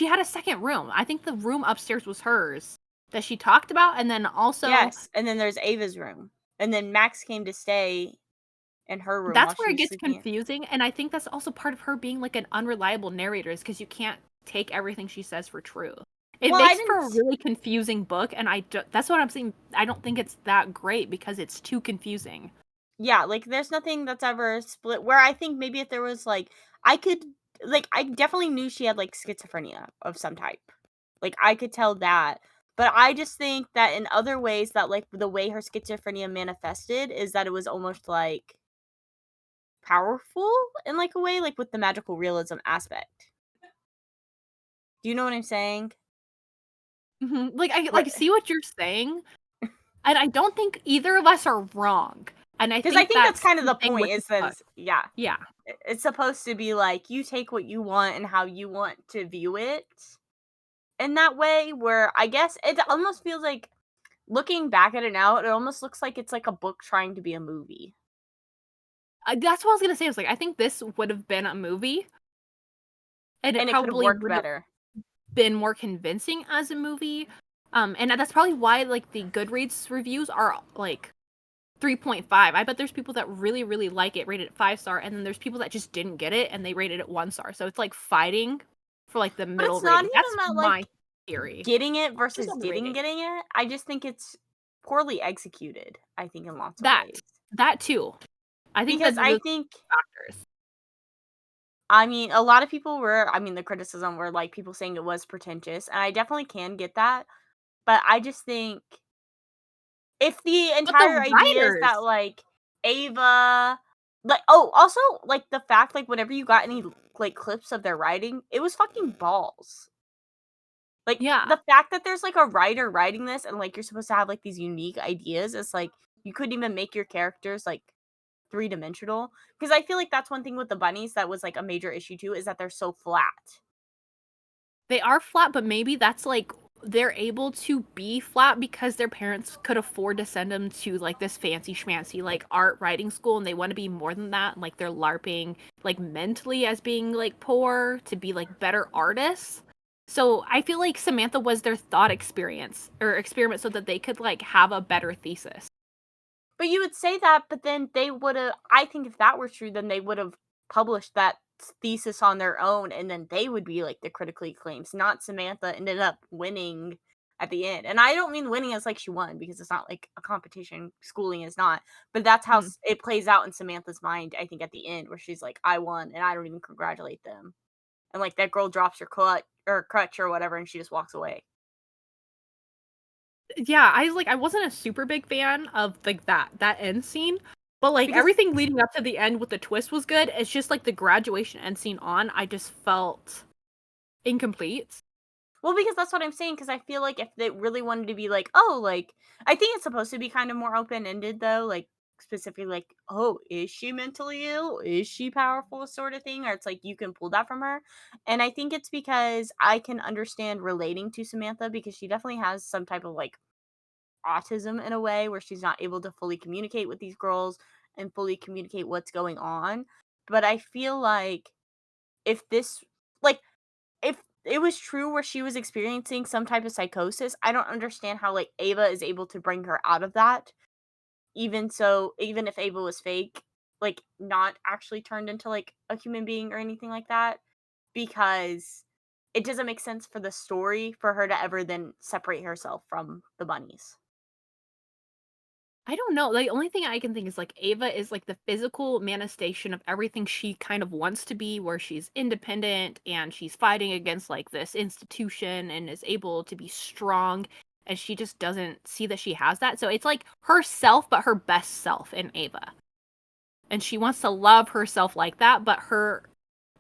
[SPEAKER 1] had a second room. I think the room upstairs was hers that she talked about, and then also
[SPEAKER 2] Yes, and then there's Ava's room. And then Max came to stay in her room
[SPEAKER 1] that's
[SPEAKER 2] while
[SPEAKER 1] where
[SPEAKER 2] she
[SPEAKER 1] it
[SPEAKER 2] was
[SPEAKER 1] gets
[SPEAKER 2] sleeping in.
[SPEAKER 1] confusing. And I think that's also part of her being like an unreliable narrator, is because you can't take everything she says for true. It
[SPEAKER 2] Well, I
[SPEAKER 1] makes
[SPEAKER 2] didn't
[SPEAKER 1] for a really confusing book, and that's what I'm saying. I don't think it's that great because it's too confusing.
[SPEAKER 2] yeah, like, there's nothing that's ever split where I think maybe if there was, like I could like, I definitely knew she had, like, schizophrenia of some type. Like, I could tell that. But I just think that in other ways that, like, the way her schizophrenia manifested is that it was almost, like, powerful in, like, a way, like, with the magical realism aspect. Do you know what I'm saying?
[SPEAKER 1] Mhm. Like, I
[SPEAKER 2] Where
[SPEAKER 1] see what you're saying, and I don't think either of us are wrong, and I
[SPEAKER 2] 'cause I
[SPEAKER 1] think
[SPEAKER 2] think that's
[SPEAKER 1] that's
[SPEAKER 2] kind of
[SPEAKER 1] the
[SPEAKER 2] the
[SPEAKER 1] thing
[SPEAKER 2] point
[SPEAKER 1] with this
[SPEAKER 2] is that
[SPEAKER 1] book.
[SPEAKER 2] it's yeah.
[SPEAKER 1] Yeah.
[SPEAKER 2] It's supposed to be like, you take what you want and how you want to view it in that way, where I guess it almost feels like looking back at it now, it almost looks like it's like a book trying to be a movie,
[SPEAKER 1] That's what I was gonna say, I was like, I think this would have been a movie, and it
[SPEAKER 2] and it could have
[SPEAKER 1] probably
[SPEAKER 2] worked
[SPEAKER 1] would have
[SPEAKER 2] better.
[SPEAKER 1] been more convincing as a movie, and that's probably why, like, the Goodreads reviews are, like, 3.5. I bet there's people that really, really like it, rated it 5 star, and then there's people that just didn't get it, and they rated it 1 star, so it's, like, fighting for, like, the
[SPEAKER 2] But
[SPEAKER 1] middle
[SPEAKER 2] it's not
[SPEAKER 1] rating.
[SPEAKER 2] even
[SPEAKER 1] That's
[SPEAKER 2] about,
[SPEAKER 1] my
[SPEAKER 2] like,
[SPEAKER 1] theory.
[SPEAKER 2] getting it
[SPEAKER 1] Just
[SPEAKER 2] versus
[SPEAKER 1] on the
[SPEAKER 2] didn't
[SPEAKER 1] rating.
[SPEAKER 2] getting it. I just think it's poorly executed, I think, in lots of
[SPEAKER 1] That.
[SPEAKER 2] ways.
[SPEAKER 1] That too. I think
[SPEAKER 2] Because
[SPEAKER 1] that
[SPEAKER 2] I
[SPEAKER 1] the
[SPEAKER 2] think
[SPEAKER 1] factors.
[SPEAKER 2] I mean, a lot of people were I mean, the criticism were, like, people saying it was pretentious, and I definitely can get that, but I just think if the
[SPEAKER 1] But the
[SPEAKER 2] entire idea is that,
[SPEAKER 1] writers.
[SPEAKER 2] like, Ava like oh, also, like, the fact, like, whenever you got any, like, clips of their writing, it was fucking balls. Like,
[SPEAKER 1] Yeah.
[SPEAKER 2] the fact that there's, like, a writer writing this and, like, you're supposed to have, like, these unique ideas, it's like, you couldn't even make your characters, like, three-dimensional. Because I feel like that's one thing with the bunnies that was, like, a major issue too, is that they're so flat.
[SPEAKER 1] They are flat, but maybe that's, like, they're able to be flat because their parents could afford to send them to, like, this fancy schmancy, like, art writing school, and they wanna be more than that, and, like, they're LARPing, like, mentally as being, like, poor to be, like, better artists. So, I feel like Samantha was their thought experience or experiment so that they could, like, have a better thesis.
[SPEAKER 2] But you would say that, but then they would've I think if that were true, then they would've published that thesis on their own, and then they would be, like, the critically acclaimed, not Samantha ended up winning at the end. And I don't mean winning as, like, she won, because it's not, like, a competition, schooling is not, but that's how
[SPEAKER 1] Mhm.
[SPEAKER 2] s it plays out in Samantha's mind, I think, at the end, where she's like, "I won, and I don't even congratulate them." And, like, that girl drops her crutch or whatever, and she just walks away.
[SPEAKER 1] Yeah, I wasn't a super big fan of, like, that end scene, but, like,
[SPEAKER 2] Because
[SPEAKER 1] everything leading up to the end with the twist was good. It's just, like, the graduation end scene on, I just felt incomplete.
[SPEAKER 2] Well, because that's what I'm saying. Because I feel like if they really wanted to be like, "Oh," like I think it's supposed to be kind of more open-ended though, like, specifically like, "Oh, is she mentally ill? Is she powerful?" sort of thing, or it's like you can pull that from her, and I think it's because I can understand relating to Samantha because she definitely has some type of, like, autism in a way where she's not able to fully communicate with these girls and fully communicate what's going on, but I feel like if this like if it was true where she was experiencing some type of psychosis, I don't understand how, like, Ava is able to bring her out of that. Even if Ava was fake, like, not actually turned into, like, a human being or anything like that, because it doesn't make sense for the story for her to ever then separate herself from the bunnies.
[SPEAKER 1] I don't know. The only thing I can think is like Ava is like the physical manifestation of everything she kind of wants to be, where she's independent and she's fighting against like this institution and is able to be strong. And she just doesn't see that she has that. So it's like herself, but her best self in Ava. And she wants to love herself like that, but her,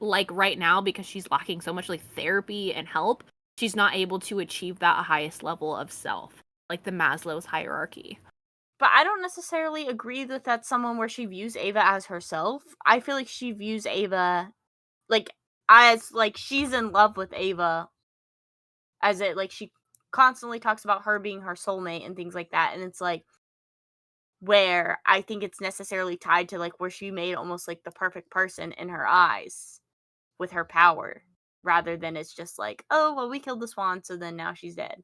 [SPEAKER 1] like right now, because she's lacking so much like therapy and help, she's not able to achieve that highest level of self, like the Maslow's hierarchy.
[SPEAKER 2] But I don't necessarily agree that that's someone where she views Ava as herself. I feel like she views Ava like as like she's in love with Ava as it like she constantly talks about her being her soulmate and things like that. And it's like where I think it's necessarily tied to like where she made almost like the perfect person in her eyes with her power rather than it's just like, oh, well, we killed the swan, so then now she's dead.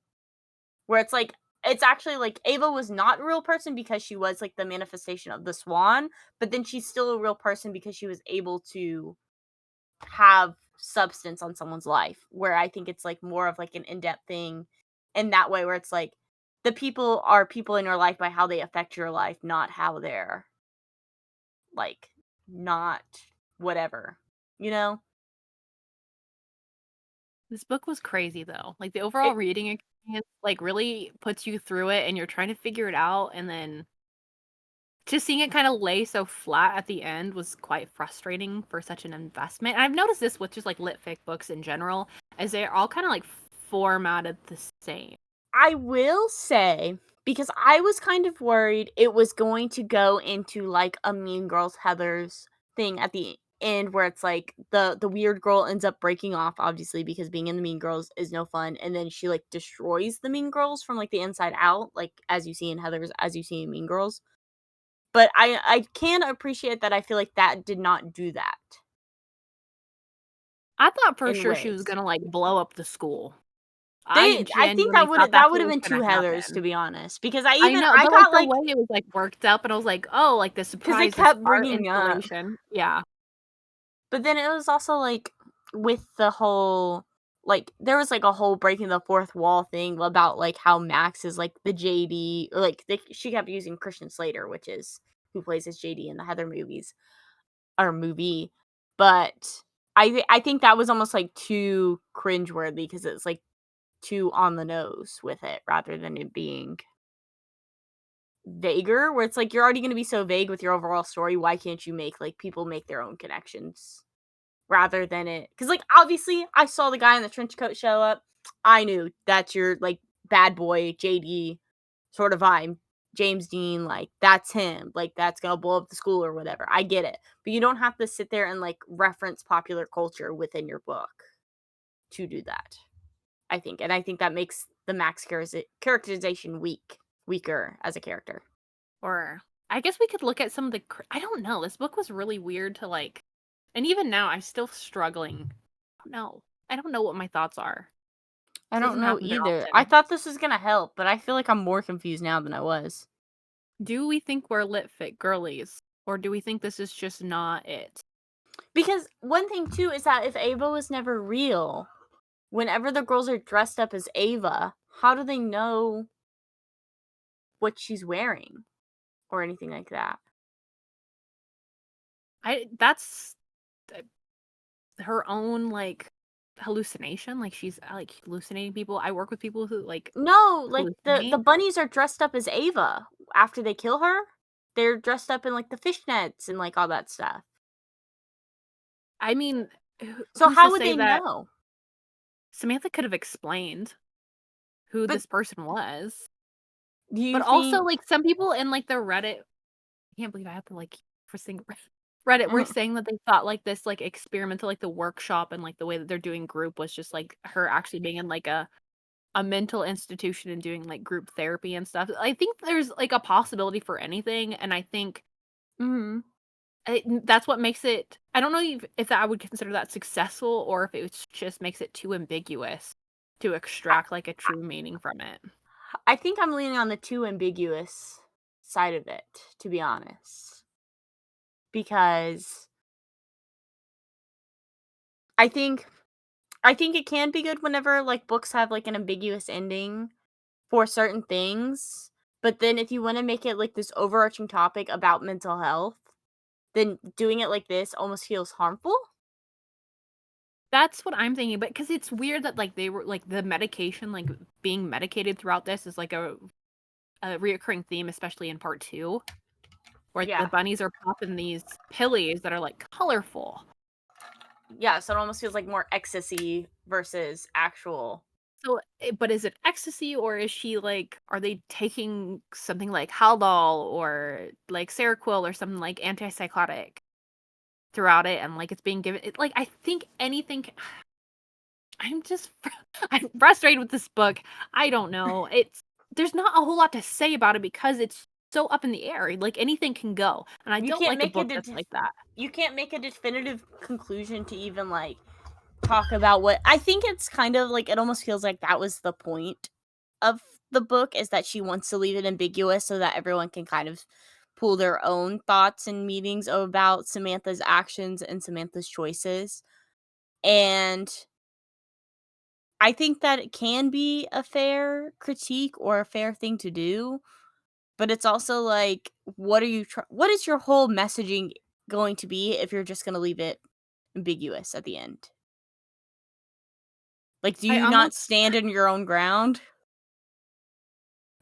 [SPEAKER 2] Where it's like, it's actually like Ava was not a real person because she was like the manifestation of the swan, but then she's still a real person because she was able to have substance on someone's life. Where I think it's like more of like an in depth thing in that way, where it's like the people are people in your life by how they affect your life, not how they're like not whatever, you know?
[SPEAKER 1] This book was crazy though. Like the
[SPEAKER 2] It,
[SPEAKER 1] overall reading experience like really puts you through it and you're trying to figure it out and then just seeing it kind of lay so flat at the end was quite frustrating for such an investment. And I've noticed this with just like litfic books in general, as they're all kind of like formatted the same.
[SPEAKER 2] I will say, because I was kind of worried it was going to go into like a Mean Girls Heathers thing at the end where it's like the weird girl ends up breaking off obviously because being in the Mean Girls is no fun, and then she like destroys the Mean Girls from like the inside out, like as you see in Heathers, as you see in Mean Girls. But I can appreciate that. I feel like that did not do that
[SPEAKER 1] I thought for
[SPEAKER 2] in
[SPEAKER 1] sure she was
[SPEAKER 2] ways.
[SPEAKER 1] gonna like blow up the school. I
[SPEAKER 2] I think
[SPEAKER 1] genuinely thought
[SPEAKER 2] that
[SPEAKER 1] that's
[SPEAKER 2] would
[SPEAKER 1] what
[SPEAKER 2] have
[SPEAKER 1] was
[SPEAKER 2] been two
[SPEAKER 1] gonna
[SPEAKER 2] Heathers to
[SPEAKER 1] happen.
[SPEAKER 2] be honest, because
[SPEAKER 1] I know,
[SPEAKER 2] I
[SPEAKER 1] but like
[SPEAKER 2] got
[SPEAKER 1] the
[SPEAKER 2] like
[SPEAKER 1] way it was like worked up, and I was like, oh, like the
[SPEAKER 2] because they
[SPEAKER 1] surprise, this
[SPEAKER 2] kept
[SPEAKER 1] art
[SPEAKER 2] bringing up.
[SPEAKER 1] installation. Yeah.
[SPEAKER 2] But then it was also, like, with the whole like, there was, like, a whole breaking the fourth wall thing about, like, how Max is, like, the JD or, like, she kept using Christian Slater, which is who plays as JD in the Heather movies or movie, but I think that was almost, like, too cringeworthy because it's, like, too on the nose with it rather than it being vaguer, where it's, like, you're already gonna be so vague with your overall story, why can't you make, like, people make their own connections? Rather than it, because like, obviously, I saw the guy in the trench coat show up. I knew that's your, like, bad boy JD sort of vibe. James Dean, like, that's him. Like, that's gonna blow up the school or whatever. I get it. But you don't have to sit there and, like, reference popular culture within your book to do that, I think. And I think that makes the Max characterization weaker as a character.
[SPEAKER 1] Or I guess we could look at some of the I don't know, this book was really weird to, like, and even now, I'm still struggling. I don't know. I don't know what my thoughts are.
[SPEAKER 2] I
[SPEAKER 1] This
[SPEAKER 2] don't
[SPEAKER 1] doesn't
[SPEAKER 2] know
[SPEAKER 1] happen very
[SPEAKER 2] either. I
[SPEAKER 1] often.
[SPEAKER 2] thought this was gonna help, but I feel like I'm more confused now than I was.
[SPEAKER 1] Do we think we're litfic girlies, or do we think this is just not it?
[SPEAKER 2] Because one thing too is that if Ava was never real, whenever the girls are dressed up as Ava, how do they know what she's wearing or anything like that?
[SPEAKER 1] I that's uh, her own, like, hallucination, like, she's, like, hallucinating people. I work with people who, like,
[SPEAKER 2] No, like the
[SPEAKER 1] hallucinate.
[SPEAKER 2] bunnies are dressed up as Ava after they kill her. They're dressed up in like the fishnets and like all that stuff.
[SPEAKER 1] I mean,
[SPEAKER 2] So
[SPEAKER 1] who's to
[SPEAKER 2] how would
[SPEAKER 1] say
[SPEAKER 2] they
[SPEAKER 1] that
[SPEAKER 2] know?
[SPEAKER 1] Samantha could have explained who
[SPEAKER 2] But
[SPEAKER 1] this person was?
[SPEAKER 2] do
[SPEAKER 1] But
[SPEAKER 2] you
[SPEAKER 1] also,
[SPEAKER 2] think
[SPEAKER 1] like, some people in, like, the Reddit I can't believe I have to, like, for sing Reddit were saying that they thought, like, this, like, experimental, like, the workshop and, like, the way that they're doing group was just, like, her actually being in, like, a mental institution and doing, like, group therapy and stuff. I think there's, like, a possibility for anything, and I think
[SPEAKER 2] Mhm.
[SPEAKER 1] that's what makes it I don't know if I would consider that successful or if it just makes it too ambiguous to
[SPEAKER 2] I,
[SPEAKER 1] extract, like, a true meaning from it.
[SPEAKER 2] I think I'm leaning on the too ambiguous side of it, to be honest. Because I think I think it can be good whenever like books have like an ambiguous ending for certain things, But then if you want to make it like this overarching topic about mental health, then doing it like this almost feels harmful.
[SPEAKER 1] That's what I'm thinking, but because it's weird that, like, they were like, the medication, like, being medicated throughout this is, like, a reoccurring theme, especially in part 2, where the
[SPEAKER 2] Yeah.
[SPEAKER 1] bunnies are popping these pillies that are, like, colorful.
[SPEAKER 2] Yeah, so it almost feels like more ecstasy versus actual.
[SPEAKER 1] So, but is it ecstasy, or is she, like, are they taking something like Haldol or, like, Seroquel or something, like, antipsychotic throughout it, and, like, it's being given like, I think anything I'm just I'm frustrated with this book. I don't know. There's not a whole lot to say about it because it's so up in the air. Like, anything can go, and I
[SPEAKER 2] You
[SPEAKER 1] don't
[SPEAKER 2] can't
[SPEAKER 1] like a
[SPEAKER 2] make a
[SPEAKER 1] book that's like that.
[SPEAKER 2] you can't make a definitive conclusion to even like talk about what I think it's kind of like it almost feels like that was the point of the book is that she wants to leave it ambiguous so that everyone can kind of pull their own thoughts and meanings about Samantha's actions and Samantha's choices. And I think that it can be a fair critique or a fair thing to do, but it's also like what is your whole messaging going to be if you're just going to leave it ambiguous at the end? Like, do
[SPEAKER 1] I
[SPEAKER 2] you not
[SPEAKER 1] almost
[SPEAKER 2] stand in your own ground?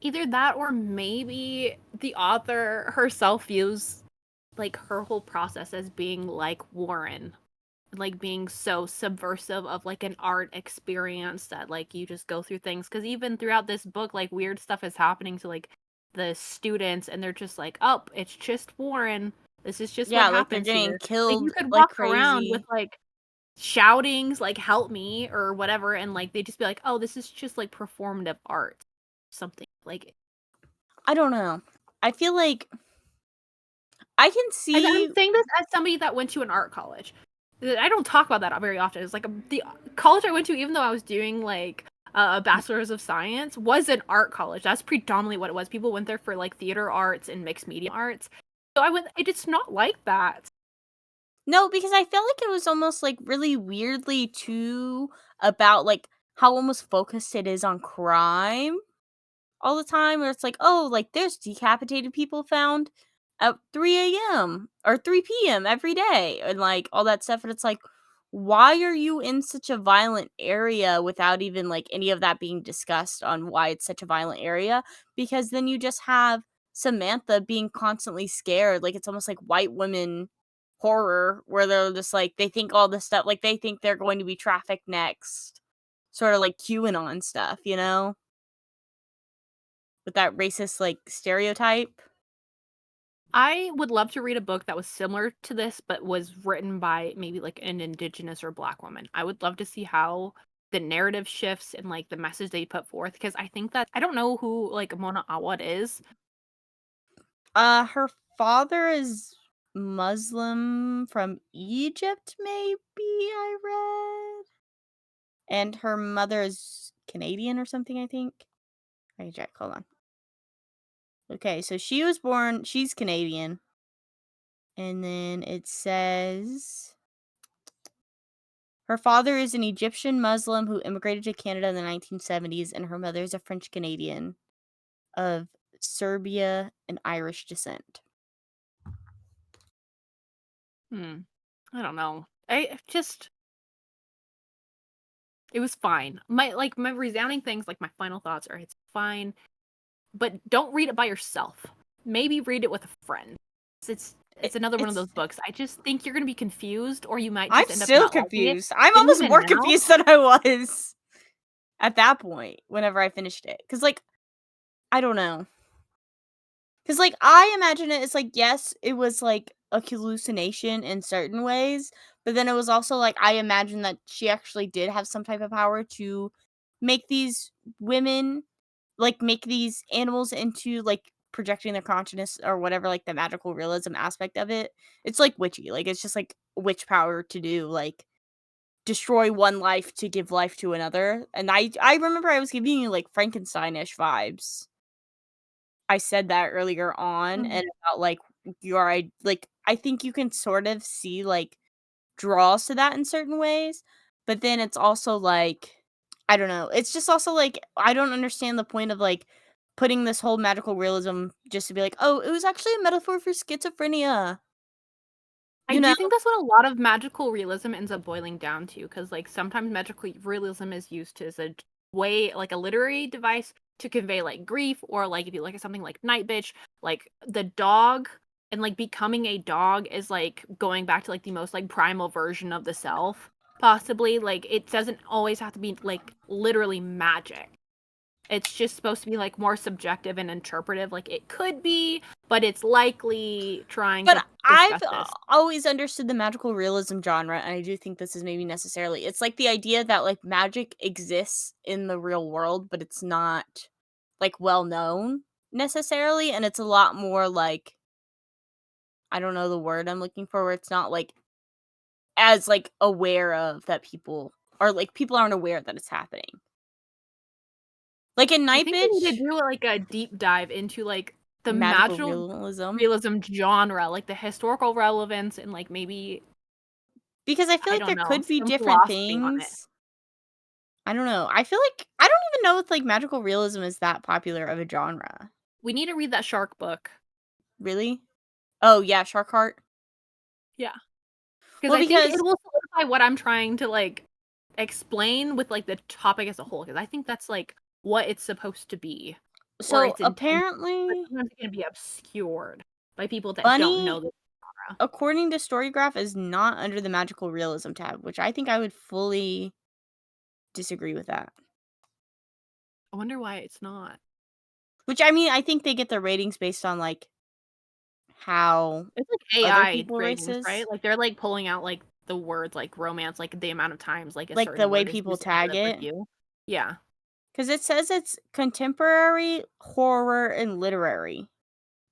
[SPEAKER 1] either that, or maybe the author herself views, like, her whole process as being like Warren, like, being so subversive of, like, an art experience that, like, you just go through things. Because even throughout this book, like, weird stuff is happening to, like, the students, and they're just like, "Oh, it's just Warren. This is just what
[SPEAKER 2] Yeah, like they're
[SPEAKER 1] happens
[SPEAKER 2] getting
[SPEAKER 1] here." Like, you
[SPEAKER 2] killed
[SPEAKER 1] could
[SPEAKER 2] like
[SPEAKER 1] walk around with,
[SPEAKER 2] crazy.
[SPEAKER 1] like, shoutings, like, "Help me," or whatever, and, like, they'd just be like, "Oh, this is just, like, performative art." Something. Like,
[SPEAKER 2] I don't know. I feel like I can
[SPEAKER 1] I'm
[SPEAKER 2] see.
[SPEAKER 1] saying this as somebody that went to an art college. I don't talk about that very often. It's like, the college I went to, even though I was doing, like, a bachelor's of science, was an art college. That's predominantly what it was. People went there for, like, theater arts and mixed media arts. So it's not like that.
[SPEAKER 2] No, because I felt like it was almost like really weirdly too about like how almost focused it is on crime all the time, where it's like, oh, like there's decapitated people found at 3 a.m. or 3 p.m. every day, and like all that stuff. And it's like, why are you in such a violent area without even like any of that being discussed on why it's such a violent area? Because then you just have Samantha being constantly scared. Like it's almost like white women horror, where they're just like, they think all this stuff, like they think they're going to be trafficked next. Sort of like QAnon stuff, you know? With that racist, like, stereotype?
[SPEAKER 1] I would love to read a book that was similar to this, but was written by maybe, like, an indigenous or black woman. I would love to see how the narrative shifts and, like, the message they put forth, because I think that I don't know who, like, Mona Awad is.
[SPEAKER 2] Her father is Muslim from Egypt, maybe, I read? And her mother is Canadian or something, I think? I can check, hold on. Okay, so she's Canadian, and then it says her father is an Egyptian Muslim who immigrated to Canada in the 1970s, and her mother is a French Canadian of Serbia and Irish descent.
[SPEAKER 1] Hmm. I don't know. I just it was fine. My resounding things, like, my final thoughts are it's fine, but don't read it by yourself. Maybe read it with a friend. It's
[SPEAKER 2] It
[SPEAKER 1] it's another one of
[SPEAKER 2] it's
[SPEAKER 1] those books. I just think you're gonna be confused, or you might
[SPEAKER 2] I'm
[SPEAKER 1] just end up
[SPEAKER 2] still
[SPEAKER 1] not liking it.
[SPEAKER 2] confused. I'm
[SPEAKER 1] But
[SPEAKER 2] almost
[SPEAKER 1] even
[SPEAKER 2] more
[SPEAKER 1] now,
[SPEAKER 2] confused than I was at that point whenever I finished it. Cause like, I don't know. Cause like, I imagine it as like, yes, it was like a hallucination in certain ways, but then it was also like, I imagine that she actually did have some type of power to make these women, like, make these animals into, like, projecting their consciousness or whatever, like, the magical realism aspect of it. It's like witchy, like, it's just like witch power to do, like, destroy one life to give life to another, and I remember I was giving you, like, Frankenstein-ish vibes. I said that earlier on,
[SPEAKER 1] mm,
[SPEAKER 2] and about, like, like, I think you can sort of see, like, draws to that in certain ways, but then it's also, like, I don't know, it's just also, like, I don't understand the point of, like, putting this whole magical realism just to be like, oh, it was actually a metaphor for schizophrenia.
[SPEAKER 1] I do think that's what a lot of magical realism ends up boiling down to, because like sometimes magical realism is used as a way, like a literary device to convey like grief, or like if you look at something like Night Bitch, like the dog and like becoming a dog is like going back to like the most like primal version of the self, possibly. Like it doesn't always have to be like literally magic. It's just supposed to be like more subjective and interpretive. Like it could be, but it's likely trying
[SPEAKER 2] But
[SPEAKER 1] to
[SPEAKER 2] I've
[SPEAKER 1] discuss this.
[SPEAKER 2] always understood the magical realism genre, and I do think this is maybe necessarily. It's like the idea that like magic exists in the real world, but it's not like well known necessarily, and it's a lot more like, I don't know the word I'm looking for, where it's not like as like aware of that people, or like people aren't aware that it's happening. Like in
[SPEAKER 1] I
[SPEAKER 2] Night
[SPEAKER 1] think we need to
[SPEAKER 2] Bitch,
[SPEAKER 1] do like a deep dive into like the
[SPEAKER 2] magical
[SPEAKER 1] magical
[SPEAKER 2] realism,
[SPEAKER 1] realism genre, like the historical relevance and like maybe
[SPEAKER 2] because I feel
[SPEAKER 1] I
[SPEAKER 2] like
[SPEAKER 1] don't
[SPEAKER 2] there
[SPEAKER 1] know,
[SPEAKER 2] could be
[SPEAKER 1] some
[SPEAKER 2] different
[SPEAKER 1] philosophy on it.
[SPEAKER 2] things. I don't know. I feel like I don't even know if like magical realism is that popular of a genre.
[SPEAKER 1] We need to read that shark book.
[SPEAKER 2] Really? Oh yeah, Shark Heart.
[SPEAKER 1] Yeah. Because
[SPEAKER 2] Well,
[SPEAKER 1] I think it
[SPEAKER 2] because
[SPEAKER 1] will solidify what I'm trying to like explain with like the topic as a whole. Because I think that's like what it's supposed to be, or
[SPEAKER 2] so
[SPEAKER 1] its intent, but
[SPEAKER 2] apparently
[SPEAKER 1] sometimes it can be obscured by people that don't know
[SPEAKER 2] Bunny,
[SPEAKER 1] the genre.
[SPEAKER 2] according to Storygraph, is not under the magical realism tab, which I think I would fully disagree with that.
[SPEAKER 1] I wonder why it's not.
[SPEAKER 2] Which I mean, I think they get their ratings based on like how
[SPEAKER 1] It's like
[SPEAKER 2] other
[SPEAKER 1] AI
[SPEAKER 2] people
[SPEAKER 1] ratings,
[SPEAKER 2] races,
[SPEAKER 1] right? Like, they're, like, pulling out, like, the words, like, romance, like, the amount of times, like, a
[SPEAKER 2] like the
[SPEAKER 1] certain
[SPEAKER 2] way
[SPEAKER 1] word is
[SPEAKER 2] people
[SPEAKER 1] used in
[SPEAKER 2] tag
[SPEAKER 1] the
[SPEAKER 2] it.
[SPEAKER 1] review. Yeah.
[SPEAKER 2] Because it says it's contemporary, horror, and literary.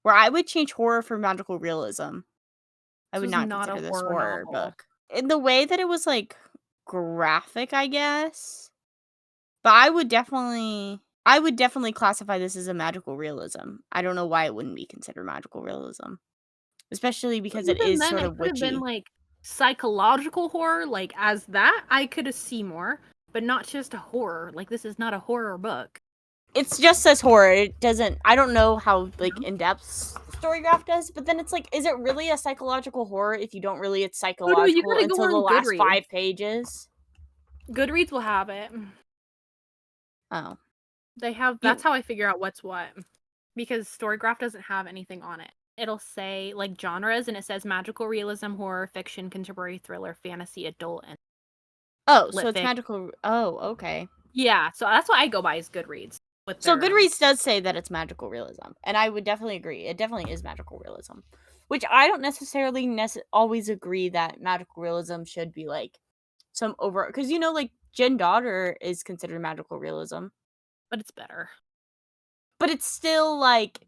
[SPEAKER 2] Where I would change horror for magical realism. I
[SPEAKER 1] This
[SPEAKER 2] would
[SPEAKER 1] was
[SPEAKER 2] not
[SPEAKER 1] not a
[SPEAKER 2] consider this
[SPEAKER 1] horror
[SPEAKER 2] horror
[SPEAKER 1] novel.
[SPEAKER 2] book. In the way that it was like graphic, I guess. But I would definitely classify this as a magical realism. I don't know why it wouldn't be considered magical realism. Especially
[SPEAKER 1] But
[SPEAKER 2] because it
[SPEAKER 1] even
[SPEAKER 2] is
[SPEAKER 1] then,
[SPEAKER 2] sort
[SPEAKER 1] it
[SPEAKER 2] of
[SPEAKER 1] could have been,
[SPEAKER 2] witchy.
[SPEAKER 1] like, psychological horror, like, as that, I could see more, but not just a horror. Like, this is not a horror book.
[SPEAKER 2] It just says horror. It doesn't, I don't know how like
[SPEAKER 1] No?
[SPEAKER 2] in depth Storygraph does, but then it's like, is it really a psychological horror if you don't really it's
[SPEAKER 1] Oh, no, you
[SPEAKER 2] psychological
[SPEAKER 1] gotta go
[SPEAKER 2] until the
[SPEAKER 1] on
[SPEAKER 2] last
[SPEAKER 1] Goodreads.
[SPEAKER 2] 5 pages?
[SPEAKER 1] Goodreads will have it.
[SPEAKER 2] Oh.
[SPEAKER 1] They have that's
[SPEAKER 2] You
[SPEAKER 1] how I figure out what's what. Because Storygraph doesn't have anything on it. It'll say, like, genres, and it says magical realism, horror, fiction, contemporary thriller, fantasy, adult, and
[SPEAKER 2] Oh, so it's
[SPEAKER 1] LITFIC.
[SPEAKER 2] magical. Oh, okay.
[SPEAKER 1] Yeah, so that's what I go by is Goodreads with
[SPEAKER 2] So
[SPEAKER 1] their,
[SPEAKER 2] Goodreads does say that it's magical realism, and I would definitely agree. It definitely is magical realism, which I don't necessarily always agree that magical realism should be like some over, because like Jin Daughter is considered magical realism,
[SPEAKER 1] but it's better.
[SPEAKER 2] but it's still like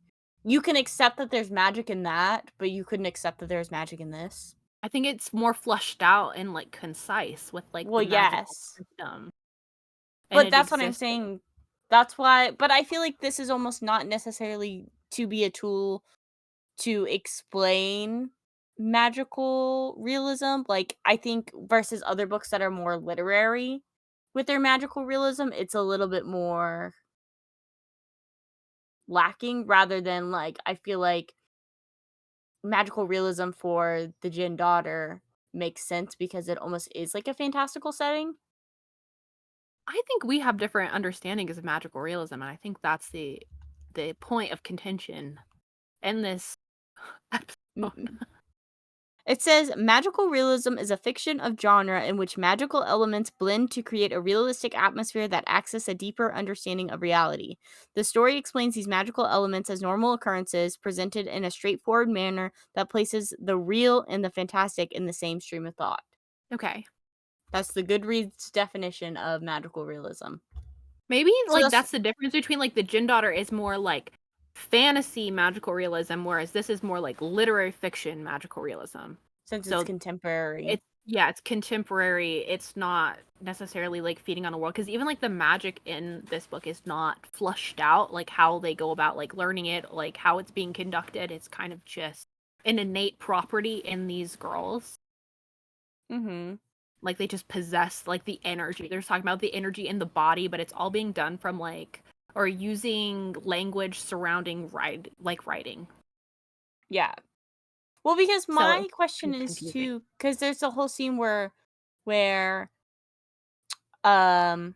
[SPEAKER 2] you can accept that there's magic in that, but you couldn't accept that there's magic in this.
[SPEAKER 1] I think it's more fleshed out and, like, concise with, like,
[SPEAKER 2] Well,
[SPEAKER 1] the magical
[SPEAKER 2] yes,
[SPEAKER 1] system, and
[SPEAKER 2] but
[SPEAKER 1] it
[SPEAKER 2] that's what I'm
[SPEAKER 1] exists.
[SPEAKER 2] saying. That's why, but I feel like this is almost not necessarily to be a tool to explain magical realism. Like, I think versus other books that are more literary with their magical realism, it's a little bit more lacking, rather than like, I feel like magical realism for the Jin Daughter makes sense because it almost is like a fantastical setting.
[SPEAKER 1] I think we have different understandings of magical realism, and I think that's the point of contention in this episode.
[SPEAKER 2] Mm. It says magical realism is a fiction of genre in which magical elements blend to create a realistic atmosphere that access a deeper understanding of reality. The story explains these magical elements as normal occurrences presented in a straightforward manner that places the real and the fantastic in the same stream of thought.
[SPEAKER 1] Okay.
[SPEAKER 2] That's the Goodreads definition of magical realism.
[SPEAKER 1] Maybe,
[SPEAKER 2] So
[SPEAKER 1] like,
[SPEAKER 2] that's
[SPEAKER 1] that's the difference between, like, the Jin Daughter is more, like, fantasy magical realism, whereas this is more, like, literary fiction magical realism.
[SPEAKER 2] since it's
[SPEAKER 1] So,
[SPEAKER 2] contemporary.
[SPEAKER 1] it's contemporary, it's not necessarily, like, feeding on a world, because even, like, the magic in this book is not flushed out, like, how they go about, like, learning it, like, how it's being conducted, it's kind of just an innate property in these girls.
[SPEAKER 2] Mhm.
[SPEAKER 1] Like, they just possess, like, the energy. They're just talking about the energy in the body, but it's all being done from, like, or using language surrounding writing.
[SPEAKER 2] Yeah. Well, because
[SPEAKER 1] So
[SPEAKER 2] my
[SPEAKER 1] it's
[SPEAKER 2] question
[SPEAKER 1] kind of
[SPEAKER 2] is
[SPEAKER 1] confusing.
[SPEAKER 2] too, because there's a whole scene where um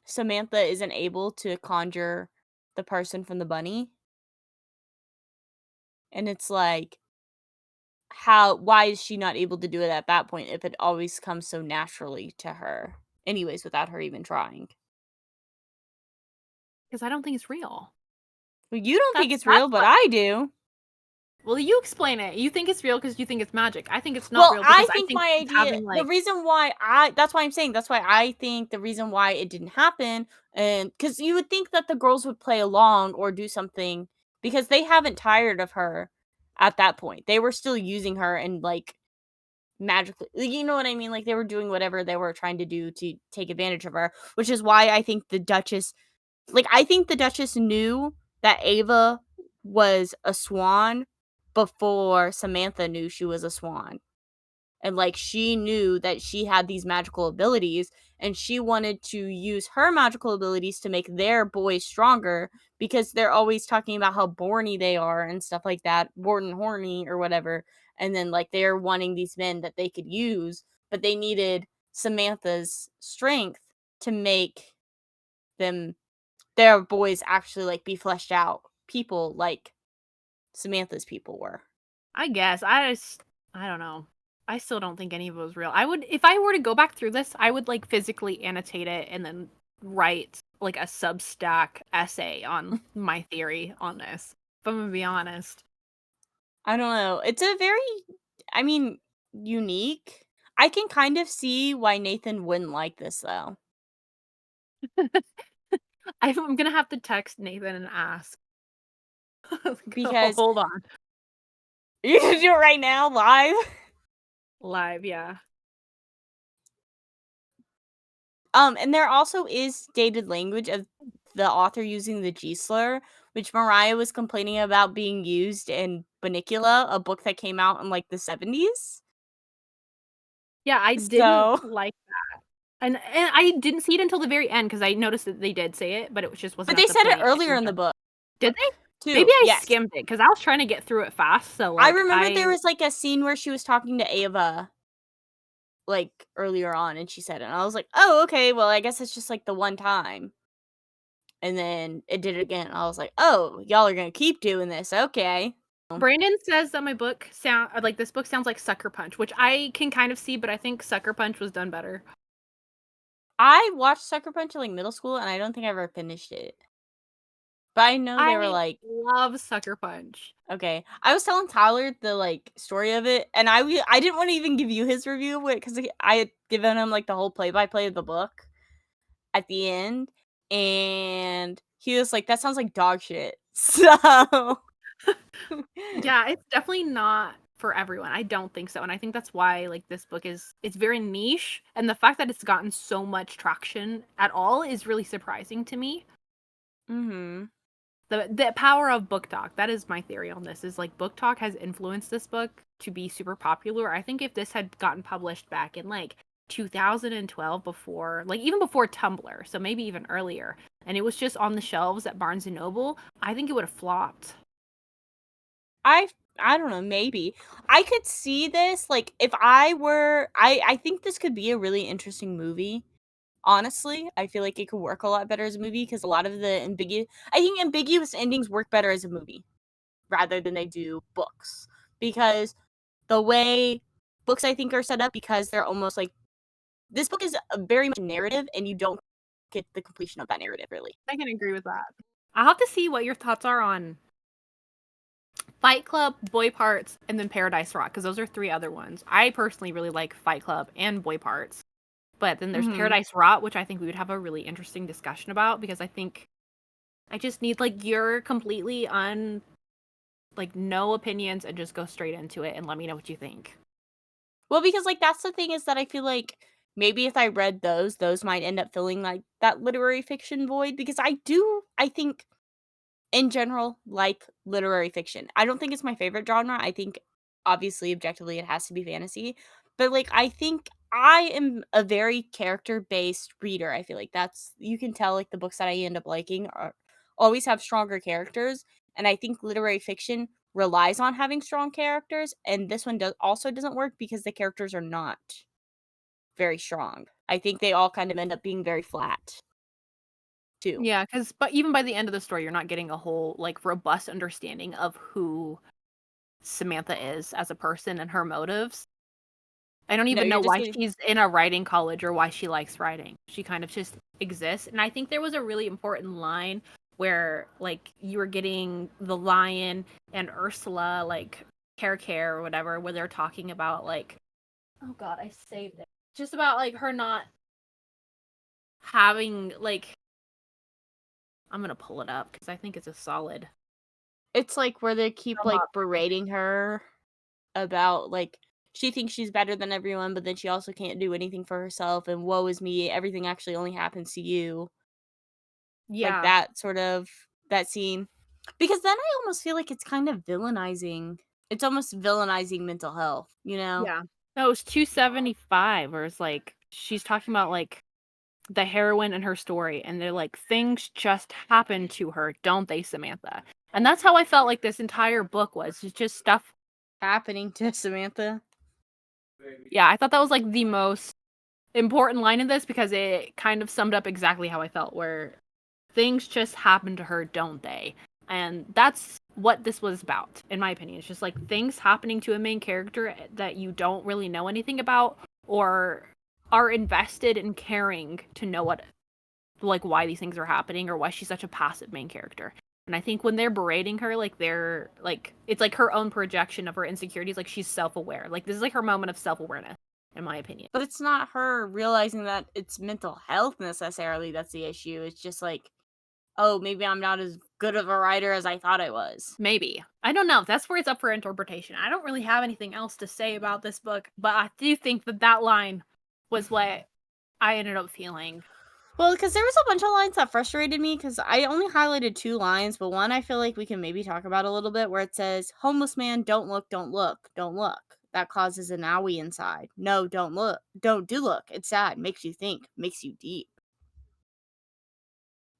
[SPEAKER 2] Samantha isn't able to conjure the person from the bunny, and it's like, why is she not able to do it at that point if it always comes so naturally to her anyways without her even trying?
[SPEAKER 1] Because I don't think it's real.
[SPEAKER 2] Well, you don't think it's
[SPEAKER 1] That's
[SPEAKER 2] real, but
[SPEAKER 1] what.
[SPEAKER 2] I do.
[SPEAKER 1] Well, you explain it. You think it's real because you think it's magic. I think it's not
[SPEAKER 2] Well,
[SPEAKER 1] real because
[SPEAKER 2] I
[SPEAKER 1] I
[SPEAKER 2] think
[SPEAKER 1] think
[SPEAKER 2] my
[SPEAKER 1] she's
[SPEAKER 2] idea,
[SPEAKER 1] having
[SPEAKER 2] the
[SPEAKER 1] like.
[SPEAKER 2] reason why I, that's why I'm saying, that's why I think the reason why it didn't happen, and because you would think that the girls would play along or do something, because they haven't tired of her at that point. They were still using her and like magically, you know what I mean? Like they were doing whatever they were trying to do to take advantage of her, which is why I think the Duchess, like, I think the Duchess knew that Ava was a swan before Samantha knew she was a swan. And like she knew that she had these magical abilities and she wanted to use her magical abilities to make their boys stronger, because they're always talking about how borny they are and stuff like that, born and horny or whatever. And then like they're wanting these men that they could use, but they needed Samantha's strength to make them, their boys, actually like be fleshed out people like Samantha's people were.
[SPEAKER 1] I guess I don't know. I still don't think any of it was real. I would if I were to go back through this, I would like physically annotate it and then write like a Substack essay on my theory on this. If I'm gonna be honest.
[SPEAKER 2] I don't know. It's a very, I mean, unique. I can kind of see why Nathan wouldn't like this though.
[SPEAKER 1] I'm gonna have to text Nathan and ask.
[SPEAKER 2] Because
[SPEAKER 1] Hold on.
[SPEAKER 2] you can do it right now live.
[SPEAKER 1] Live, yeah.
[SPEAKER 2] And there also is dated language of the author using the G slur, which Mariah was complaining about being used in Bunnicula, a book that came out in like the 70s.
[SPEAKER 1] Yeah, I didn't
[SPEAKER 2] So,
[SPEAKER 1] like that. And I didn't see it until the very end because I noticed that they did say it, but it just
[SPEAKER 2] but
[SPEAKER 1] wasn't
[SPEAKER 2] they
[SPEAKER 1] at the
[SPEAKER 2] said it
[SPEAKER 1] point
[SPEAKER 2] earlier in the book
[SPEAKER 1] Did they? Maybe
[SPEAKER 2] too.
[SPEAKER 1] I
[SPEAKER 2] Yes.
[SPEAKER 1] skimmed it because I was trying to get through it fast, so,
[SPEAKER 2] I
[SPEAKER 1] like,
[SPEAKER 2] remember there was like a scene where she was talking to Ava like earlier on and she said it. And I was like, "Oh, okay. Well, I guess it's just like the one time." And then it did it again. I was like, "Oh, y'all are going to keep doing this. Okay."
[SPEAKER 1] Brandon says that my book like, this book sounds like Sucker Punch, which I can kind of see, but I think Sucker Punch was done better.
[SPEAKER 2] I watched Sucker Punch in like middle school and I don't think I ever finished it. But I know they were
[SPEAKER 1] I
[SPEAKER 2] like,
[SPEAKER 1] love Sucker Punch.
[SPEAKER 2] okay. I was telling Tyler the like story of it, and I didn't want to even give you his review of it because I had given him like the whole play by play of the book at the end, and he was like, "That sounds like dog shit." So,
[SPEAKER 1] Yeah, it's definitely not for everyone. I don't think so, and I think that's why, like, this book it's very niche, and the fact that it's gotten so much traction at all is really surprising to me.
[SPEAKER 2] mm-hmm.
[SPEAKER 1] The power of BookTok, that is my theory on this, is like BookTok has influenced this book to be super popular. I think if this had gotten published back in like 2012, before like even before Tumblr, so maybe even earlier, and it was just on the shelves at Barnes and Noble, I think it would have flopped.
[SPEAKER 2] I I don't know, maybe. I could see this like if I were, I think this could be a really interesting movie. Honestly, I feel like it could work a lot better as a movie because a lot of the I think ambiguous endings work better as a movie rather than they do books. Because the way books I think are set up, because they're almost like, this book is a very much narrative and you don't get the completion of that narrative really.
[SPEAKER 1] I can agree with that. I'll have to see what your thoughts are on Fight Club, Boy Parts, and then Paradise Rock, because those are three other ones. I personally really like Fight Club and Boy Parts. But then there's
[SPEAKER 2] Mhm.
[SPEAKER 1] Paradise Rot, which I think we would have a really interesting discussion about, because I think I just need like your completely like no opinions and just go straight into it and let me know what you think.
[SPEAKER 2] Well, because like that's the thing, is that I feel like maybe if I read those might end up filling like that literary fiction void, because I think in general like literary fiction. I don't think it's my favorite genre. I think obviously objectively it has to be fantasy, but like I think I am a very character based reader. I feel like that's, you can tell like the books that I end up liking always have stronger characters, and I think literary fiction relies on having strong characters, and this one doesn't work because the characters are not very strong. I think they all kind of end up being very flat too.
[SPEAKER 1] Yeah, but even by the end of the story, you're not getting a whole, like, robust understanding of who Samantha is as a person and her motives. I don't
[SPEAKER 2] No,
[SPEAKER 1] even
[SPEAKER 2] you're
[SPEAKER 1] know
[SPEAKER 2] just
[SPEAKER 1] why
[SPEAKER 2] getting
[SPEAKER 1] she's in a writing college or why she likes writing. She kind of just exists. And I think there was a really important line where, like, you were getting the lion and Ursula, like, care or whatever, where they're talking about, like, oh god, I saved it. Just about, like, her not having, like, I'm gonna pull it up because I think it's a solid
[SPEAKER 2] it's like where they keep
[SPEAKER 1] sum
[SPEAKER 2] like
[SPEAKER 1] up everything.
[SPEAKER 2] berating her about like she thinks she's better than everyone, but then she also can't do anything for herself and woe is me, everything actually only happens to you. Like
[SPEAKER 1] Yeah.
[SPEAKER 2] that sort of that scene. Because then I almost feel like it's kind of villainizing. It's almost villainizing mental health, you know?
[SPEAKER 1] Yeah. No, it was 275, where it's like she's talking about, like, the heroine in her story, and they're like, things just happen to her, don't they, Samantha? And that's how I felt like this entire book was. It's just stuff.
[SPEAKER 2] Happening to Samantha.
[SPEAKER 1] Yeah, I thought that was like the most important line in this because it kind of summed up exactly how I felt, where things just happen to her, don't they? And that's what this was about, in my opinion. It's just like things happening to a main character that you don't really know anything about or are invested in caring to know what, like, why these things are happening or why she's such a passive main character. And I think when they're berating her, like, they're like, it's like her own projection of her insecurities. Like, she's self-aware. Like, this is like her moment of self-awareness, in my opinion.
[SPEAKER 2] But it's not her realizing that it's mental health necessarily that's the issue. It's just like, oh, maybe I'm not as good of a writer as I thought I was.
[SPEAKER 1] Maybe. I don't know. That's where it's up for interpretation. I don't really have anything else to say about this book, but I do think that that line was what I ended up feeling.
[SPEAKER 2] Well, because there was a bunch of lines that frustrated me because I only highlighted 2 lines, but one I feel like we can maybe talk about a little bit where it says, "Homeless man, don't look, don't look, don't look. That causes an owie inside. No, don't look. Don't do look. It's sad. Makes you think. Makes you deep."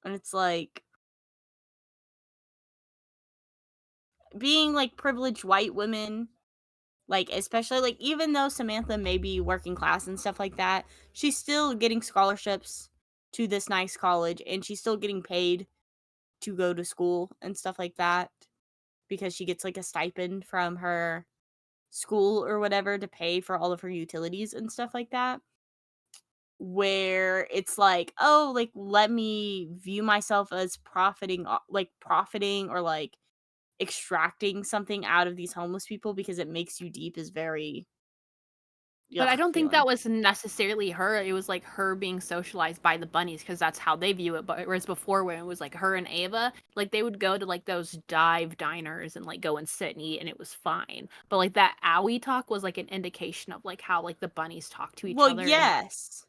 [SPEAKER 2] And it's like, being, like, privileged white women, like, especially, like, even though Samantha may be working class and stuff like that, she's still getting scholarships to this nice college, and she's still getting paid to go to school and stuff like that. Because she gets like a stipend from her school or whatever to pay for all of her utilities and stuff like that. Where it's like, oh, like let me view myself as profiting or like extracting something out of these homeless people because it makes you deep is very
[SPEAKER 1] But I
[SPEAKER 2] yuck
[SPEAKER 1] don't think
[SPEAKER 2] feeling.
[SPEAKER 1] that was necessarily her. It was like her being socialized by the bunnies because that's how they view it. But whereas before, when it was like her and Ava, like they would go to like those dive diners and like go and sit and eat, and it was fine. But like that owie talk was like an indication of like how like the bunnies talk to each
[SPEAKER 2] Well,
[SPEAKER 1] other. And
[SPEAKER 2] yes.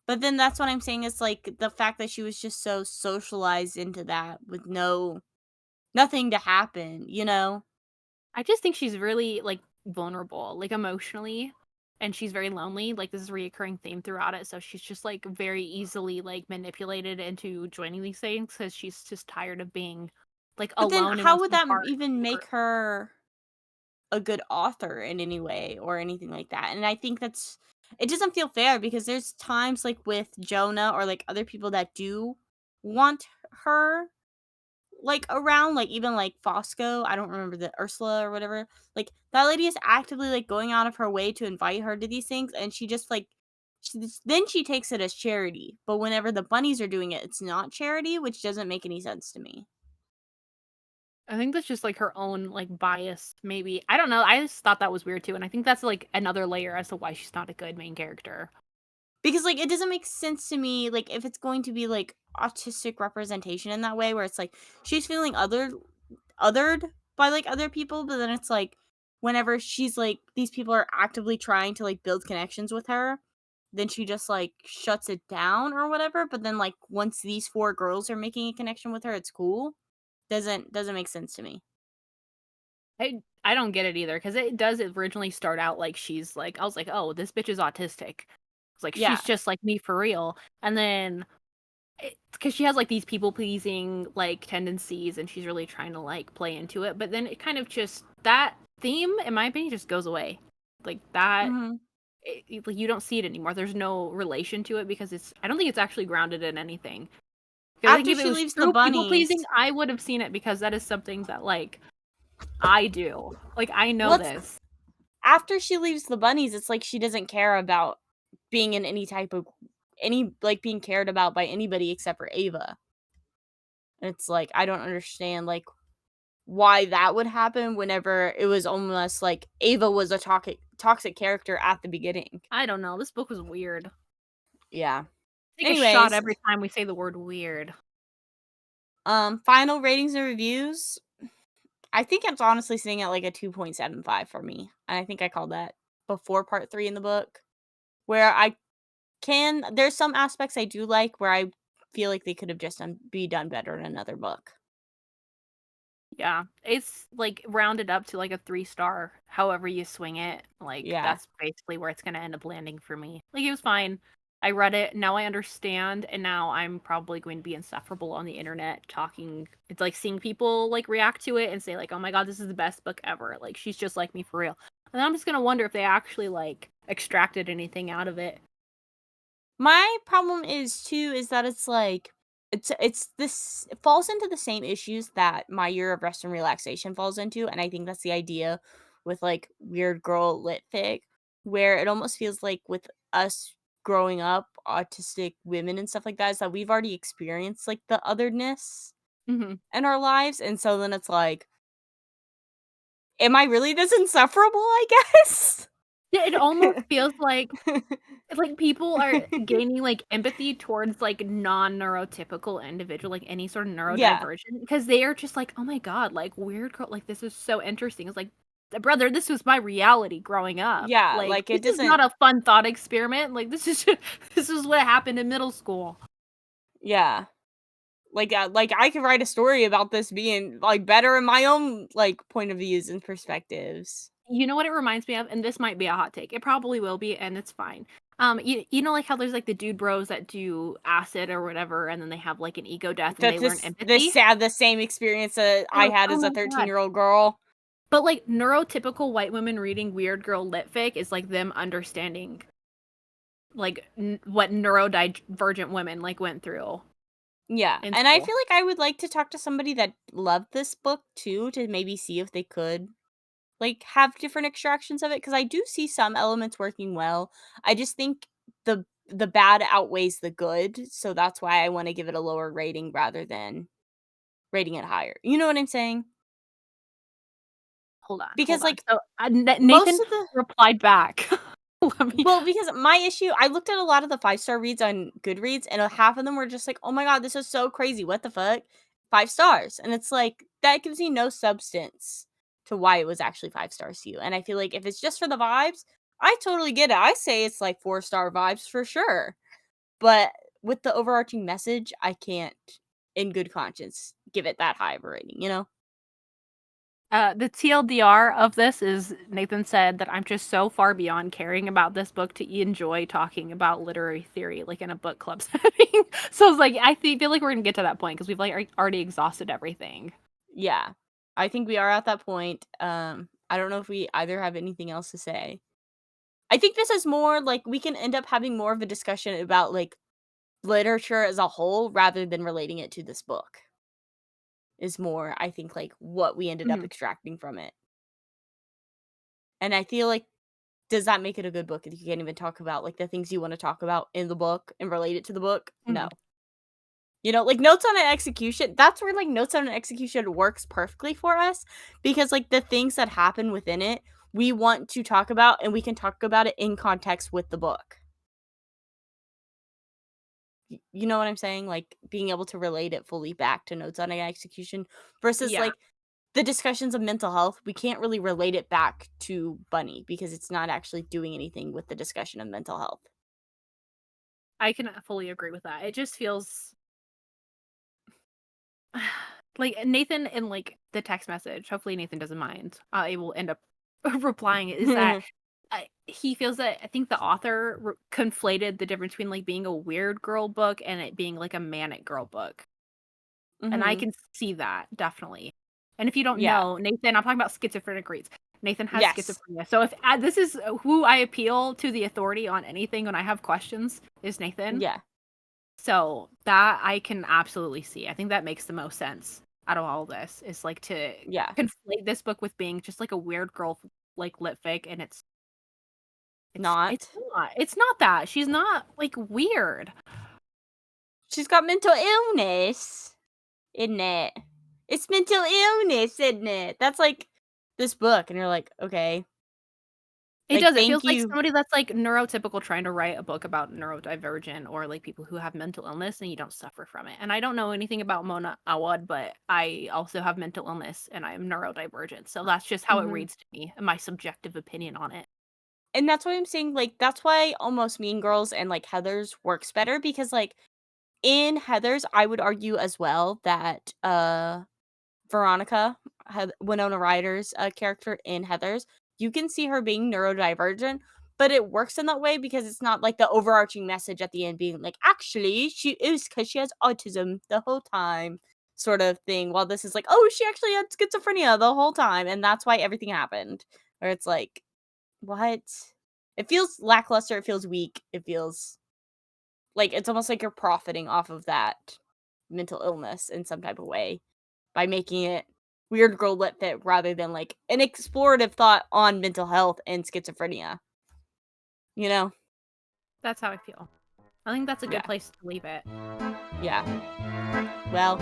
[SPEAKER 2] But then that's what I'm saying is like the fact that she was just so socialized into that with nothing to happen, you know?
[SPEAKER 1] I just think she's really like vulnerable, like emotionally, and she's very lonely. Like this is a reoccurring theme throughout it. So she's just like very easily like manipulated into joining these things because she's just tired of being like
[SPEAKER 2] But then
[SPEAKER 1] alone and
[SPEAKER 2] how
[SPEAKER 1] wants to
[SPEAKER 2] would
[SPEAKER 1] be
[SPEAKER 2] that
[SPEAKER 1] part
[SPEAKER 2] even
[SPEAKER 1] of a group.
[SPEAKER 2] make her a good author in any way or anything like that? And I think that's it doesn't feel fair because there's times like with Jonah or like other people that do want her like around, like even like Fosco, I don't remember the Ursula or whatever. Like that lady is actively like going out of her way to invite her to these things and she just like then she takes it as charity. But whenever the bunnies are doing it, it's not charity, which doesn't make any sense to me.
[SPEAKER 1] I think that's just like her own like bias, maybe. I don't know. I just thought that was weird too, and I think that's like another layer as to why she's not a good main character.
[SPEAKER 2] Because, like, it doesn't make sense to me, like, if it's going to be, like, autistic representation in that way where it's, like, she's feeling othered by, like, other people, but then it's, like, whenever she's, like these people are actively trying to, like, build connections with her, then she just, like, shuts it down or whatever, but then, like, once these 4 girls are making a connection with her, it's cool. Doesn't make sense to me.
[SPEAKER 1] I don't get it either because it does originally start out like she's like I was like, oh, this bitch is autistic. It's like
[SPEAKER 2] Yeah.
[SPEAKER 1] she's just like me for real, and then because she has like these people pleasing like tendencies, and she's really trying to like play into it. But then it kind of just that theme, in my opinion, just goes away. Like that,
[SPEAKER 2] Mhm.
[SPEAKER 1] like you don't see it anymore. There's no relation to it because it's. I don't think it's actually grounded in anything. Because like
[SPEAKER 2] After
[SPEAKER 1] if it
[SPEAKER 2] she
[SPEAKER 1] was
[SPEAKER 2] leaves the
[SPEAKER 1] true people pleasing,
[SPEAKER 2] bunnies,
[SPEAKER 1] I would have seen it because that is something that like I do. Like I know
[SPEAKER 2] what's
[SPEAKER 1] this.
[SPEAKER 2] after she leaves the bunnies, it's like she doesn't care about being in being cared about by anybody except for Ava. And it's like I don't understand like why that would happen whenever it was almost like Ava was a toxic character at the beginning.
[SPEAKER 1] I don't know. This book was weird.
[SPEAKER 2] Yeah.
[SPEAKER 1] Take a shot
[SPEAKER 2] Anyways,
[SPEAKER 1] every time we say the word weird.
[SPEAKER 2] final ratings and reviews. I think it's honestly sitting at like a 2.75 for me. And I think I called that before part 3 in the book where there's some aspects I do like where I feel like they could have just be done better in another book.
[SPEAKER 1] Yeah, it's like rounded up to like a 3 star. However you swing it, like
[SPEAKER 2] Yeah.
[SPEAKER 1] that's basically where it's gonna end up landing for me. Like it was fine. I read it. Now I understand, and now I'm probably going to be insufferable on the internet talking. It's like seeing people like react to it and say like, "Oh my god, this is the best book ever." Like she's just like me for real. And then I'm just gonna wonder if they actually like extracted anything out of it.
[SPEAKER 2] My problem is that it's like it falls into the same issues that My Year of Rest and Relaxation falls into, and I think that's the idea with like Weird Girl Litfic, where it almost feels like with us growing up, autistic women and stuff like that, is that we've already experienced like the otherness
[SPEAKER 1] Hmm.
[SPEAKER 2] in our lives, and so then it's like, am I really this insufferable? I guess.
[SPEAKER 1] Yeah, it almost feels like, people are gaining, like, empathy towards, like, non-neurotypical individual, like, any sort of
[SPEAKER 2] Yeah,
[SPEAKER 1] neurodivergent, because they are just like, "Oh my god, like, weird girl like, this is so interesting." It's like, "Brother, this was my reality growing up.
[SPEAKER 2] yeah,
[SPEAKER 1] Like,
[SPEAKER 2] like
[SPEAKER 1] this
[SPEAKER 2] it
[SPEAKER 1] is not
[SPEAKER 2] doesn't.
[SPEAKER 1] a fun thought experiment, like, this is this is what happened in middle school."
[SPEAKER 2] Yeah. Like, I could write a story about this being, like, better in my own, like, point of views and perspectives.
[SPEAKER 1] You know what it reminds me of? And this might be a hot take. It probably will be, and it's fine. You know, like how there's like the dude bros that do acid or whatever, and then they have like an ego death and
[SPEAKER 2] That
[SPEAKER 1] they learn
[SPEAKER 2] this
[SPEAKER 1] empathy.
[SPEAKER 2] sad the same experience that
[SPEAKER 1] You're
[SPEAKER 2] I
[SPEAKER 1] like,
[SPEAKER 2] had
[SPEAKER 1] oh
[SPEAKER 2] as a
[SPEAKER 1] my god.
[SPEAKER 2] 13-year-old girl.
[SPEAKER 1] But like neurotypical white women reading weird girl litfic is like them understanding like what neurodivergent women like went through
[SPEAKER 2] Yeah,
[SPEAKER 1] in
[SPEAKER 2] and I
[SPEAKER 1] school.
[SPEAKER 2] feel like I would like to talk to somebody that loved this book too, to maybe see if they could, like, have different extractions of it, because I do see some elements working well. I just think the bad outweighs the good, so that's why I wanna give it a lower rating rather than rating it higher. You know what I'm saying?
[SPEAKER 1] Hold on, hold
[SPEAKER 2] Because,
[SPEAKER 1] on.
[SPEAKER 2] like,
[SPEAKER 1] So
[SPEAKER 2] most
[SPEAKER 1] Nathan
[SPEAKER 2] of the
[SPEAKER 1] replied back. Let me.
[SPEAKER 2] because my issue, I looked at a lot of the 5-star reads on Goodreads, and half of them were just like, "Oh my god, this is so crazy. What the fuck?" 5 stars. And it's like, that gives me no substance to why it was actually 5 stars to you. And I feel like if it's just for the vibes, I totally get it. I say it's like 4-star vibes for sure. But with the overarching message, I can't, in good conscience, give it that high of a rating, you know?
[SPEAKER 1] The TLDR of this is Nathan said that I'm just so far beyond caring about this book to enjoy talking about literary theory like in a book club setting. So it's like feel like we're gonna get to that point because we've like already exhausted everything.
[SPEAKER 2] Yeah. I think we are at that point. I don't know if we either have anything else to say. I think this is more like we can end up having more of a discussion about like literature as a whole rather than relating it to this book. Is more, I think, like what we ended up
[SPEAKER 1] Mhm,
[SPEAKER 2] extracting from it. And I feel like, does that make it a good book if you can't even talk about like the things you want to talk about in the book and relate it to the book?
[SPEAKER 1] mhm.
[SPEAKER 2] No. You know, like notes on an execution, that's where like notes on an execution works perfectly for us because like the things that happen within it, we want to talk about and we can talk about it in context with the book. You know what I'm saying? Like being able to relate it fully back to notes on an execution versus
[SPEAKER 1] Yeah,
[SPEAKER 2] like the discussions of mental health, we can't really relate it back to Bunny because it's not actually doing anything with the discussion of mental health.
[SPEAKER 1] I can fully agree with that. It just feels like Nathan in like the text message. Hopefully Nathan doesn't mind. I will end up replying. Is that he feels that I think the author conflated the difference between like being a weird girl book and it being like a manic girl book. And I
[SPEAKER 2] Mhm.
[SPEAKER 1] can see that, definitely. And if you don't
[SPEAKER 2] Yeah.
[SPEAKER 1] know, Nathan, I'm talking about schizophrenic reads. Nathan has
[SPEAKER 2] Yes.
[SPEAKER 1] schizophrenia. So if this is who I appeal to the authority on anything when I have questions is Nathan.
[SPEAKER 2] Yeah.
[SPEAKER 1] So that I can absolutely see. I think that makes the most sense out of all this is like to
[SPEAKER 2] Yeah.
[SPEAKER 1] conflate this book with being just like a weird girl like litfic, and it's
[SPEAKER 2] Not.
[SPEAKER 1] not. It's not that. She's not like weird.
[SPEAKER 2] She's got mental illness, isn't it? It's mental illness, isn't it? That's like this book, and you're like, okay,
[SPEAKER 1] It
[SPEAKER 2] like
[SPEAKER 1] does. It
[SPEAKER 2] thank
[SPEAKER 1] feels like
[SPEAKER 2] you.
[SPEAKER 1] somebody that's, like, neurotypical trying to write a book about neurodivergent or, like, people who have mental illness and you don't suffer from it. And I don't know anything about Mona Awad, but I also have mental illness and I am neurodivergent. So that's just how it
[SPEAKER 2] Hmm.
[SPEAKER 1] reads to me and my subjective opinion on it.
[SPEAKER 2] And that's why I'm saying, like, that's why almost Mean Girls and like Heather's works better because, like, in Heather's, I would argue as well that Veronica, Winona Ryder's character in Heather's, you can see her being neurodivergent, but it works in that way because it's not like the overarching message at the end being like, actually, she is because she has autism the whole time, sort of thing. While this is like, oh, she actually had schizophrenia the whole time, and that's why everything happened. Where it's like, what? It feels lackluster. It feels weak. It feels like it's almost like you're profiting off of that mental illness in some type of way by making it weird girl lit fit rather than like an explorative thought on mental health and schizophrenia. You know?
[SPEAKER 1] That's how I feel. I think that's a good
[SPEAKER 2] Yeah.
[SPEAKER 1] place to leave it.
[SPEAKER 2] Yeah. Well,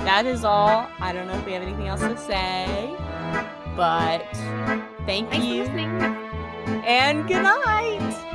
[SPEAKER 2] that is all. I don't know if we have anything else to say, but thank
[SPEAKER 1] Thanks for
[SPEAKER 2] you
[SPEAKER 1] listening.
[SPEAKER 2] and good night.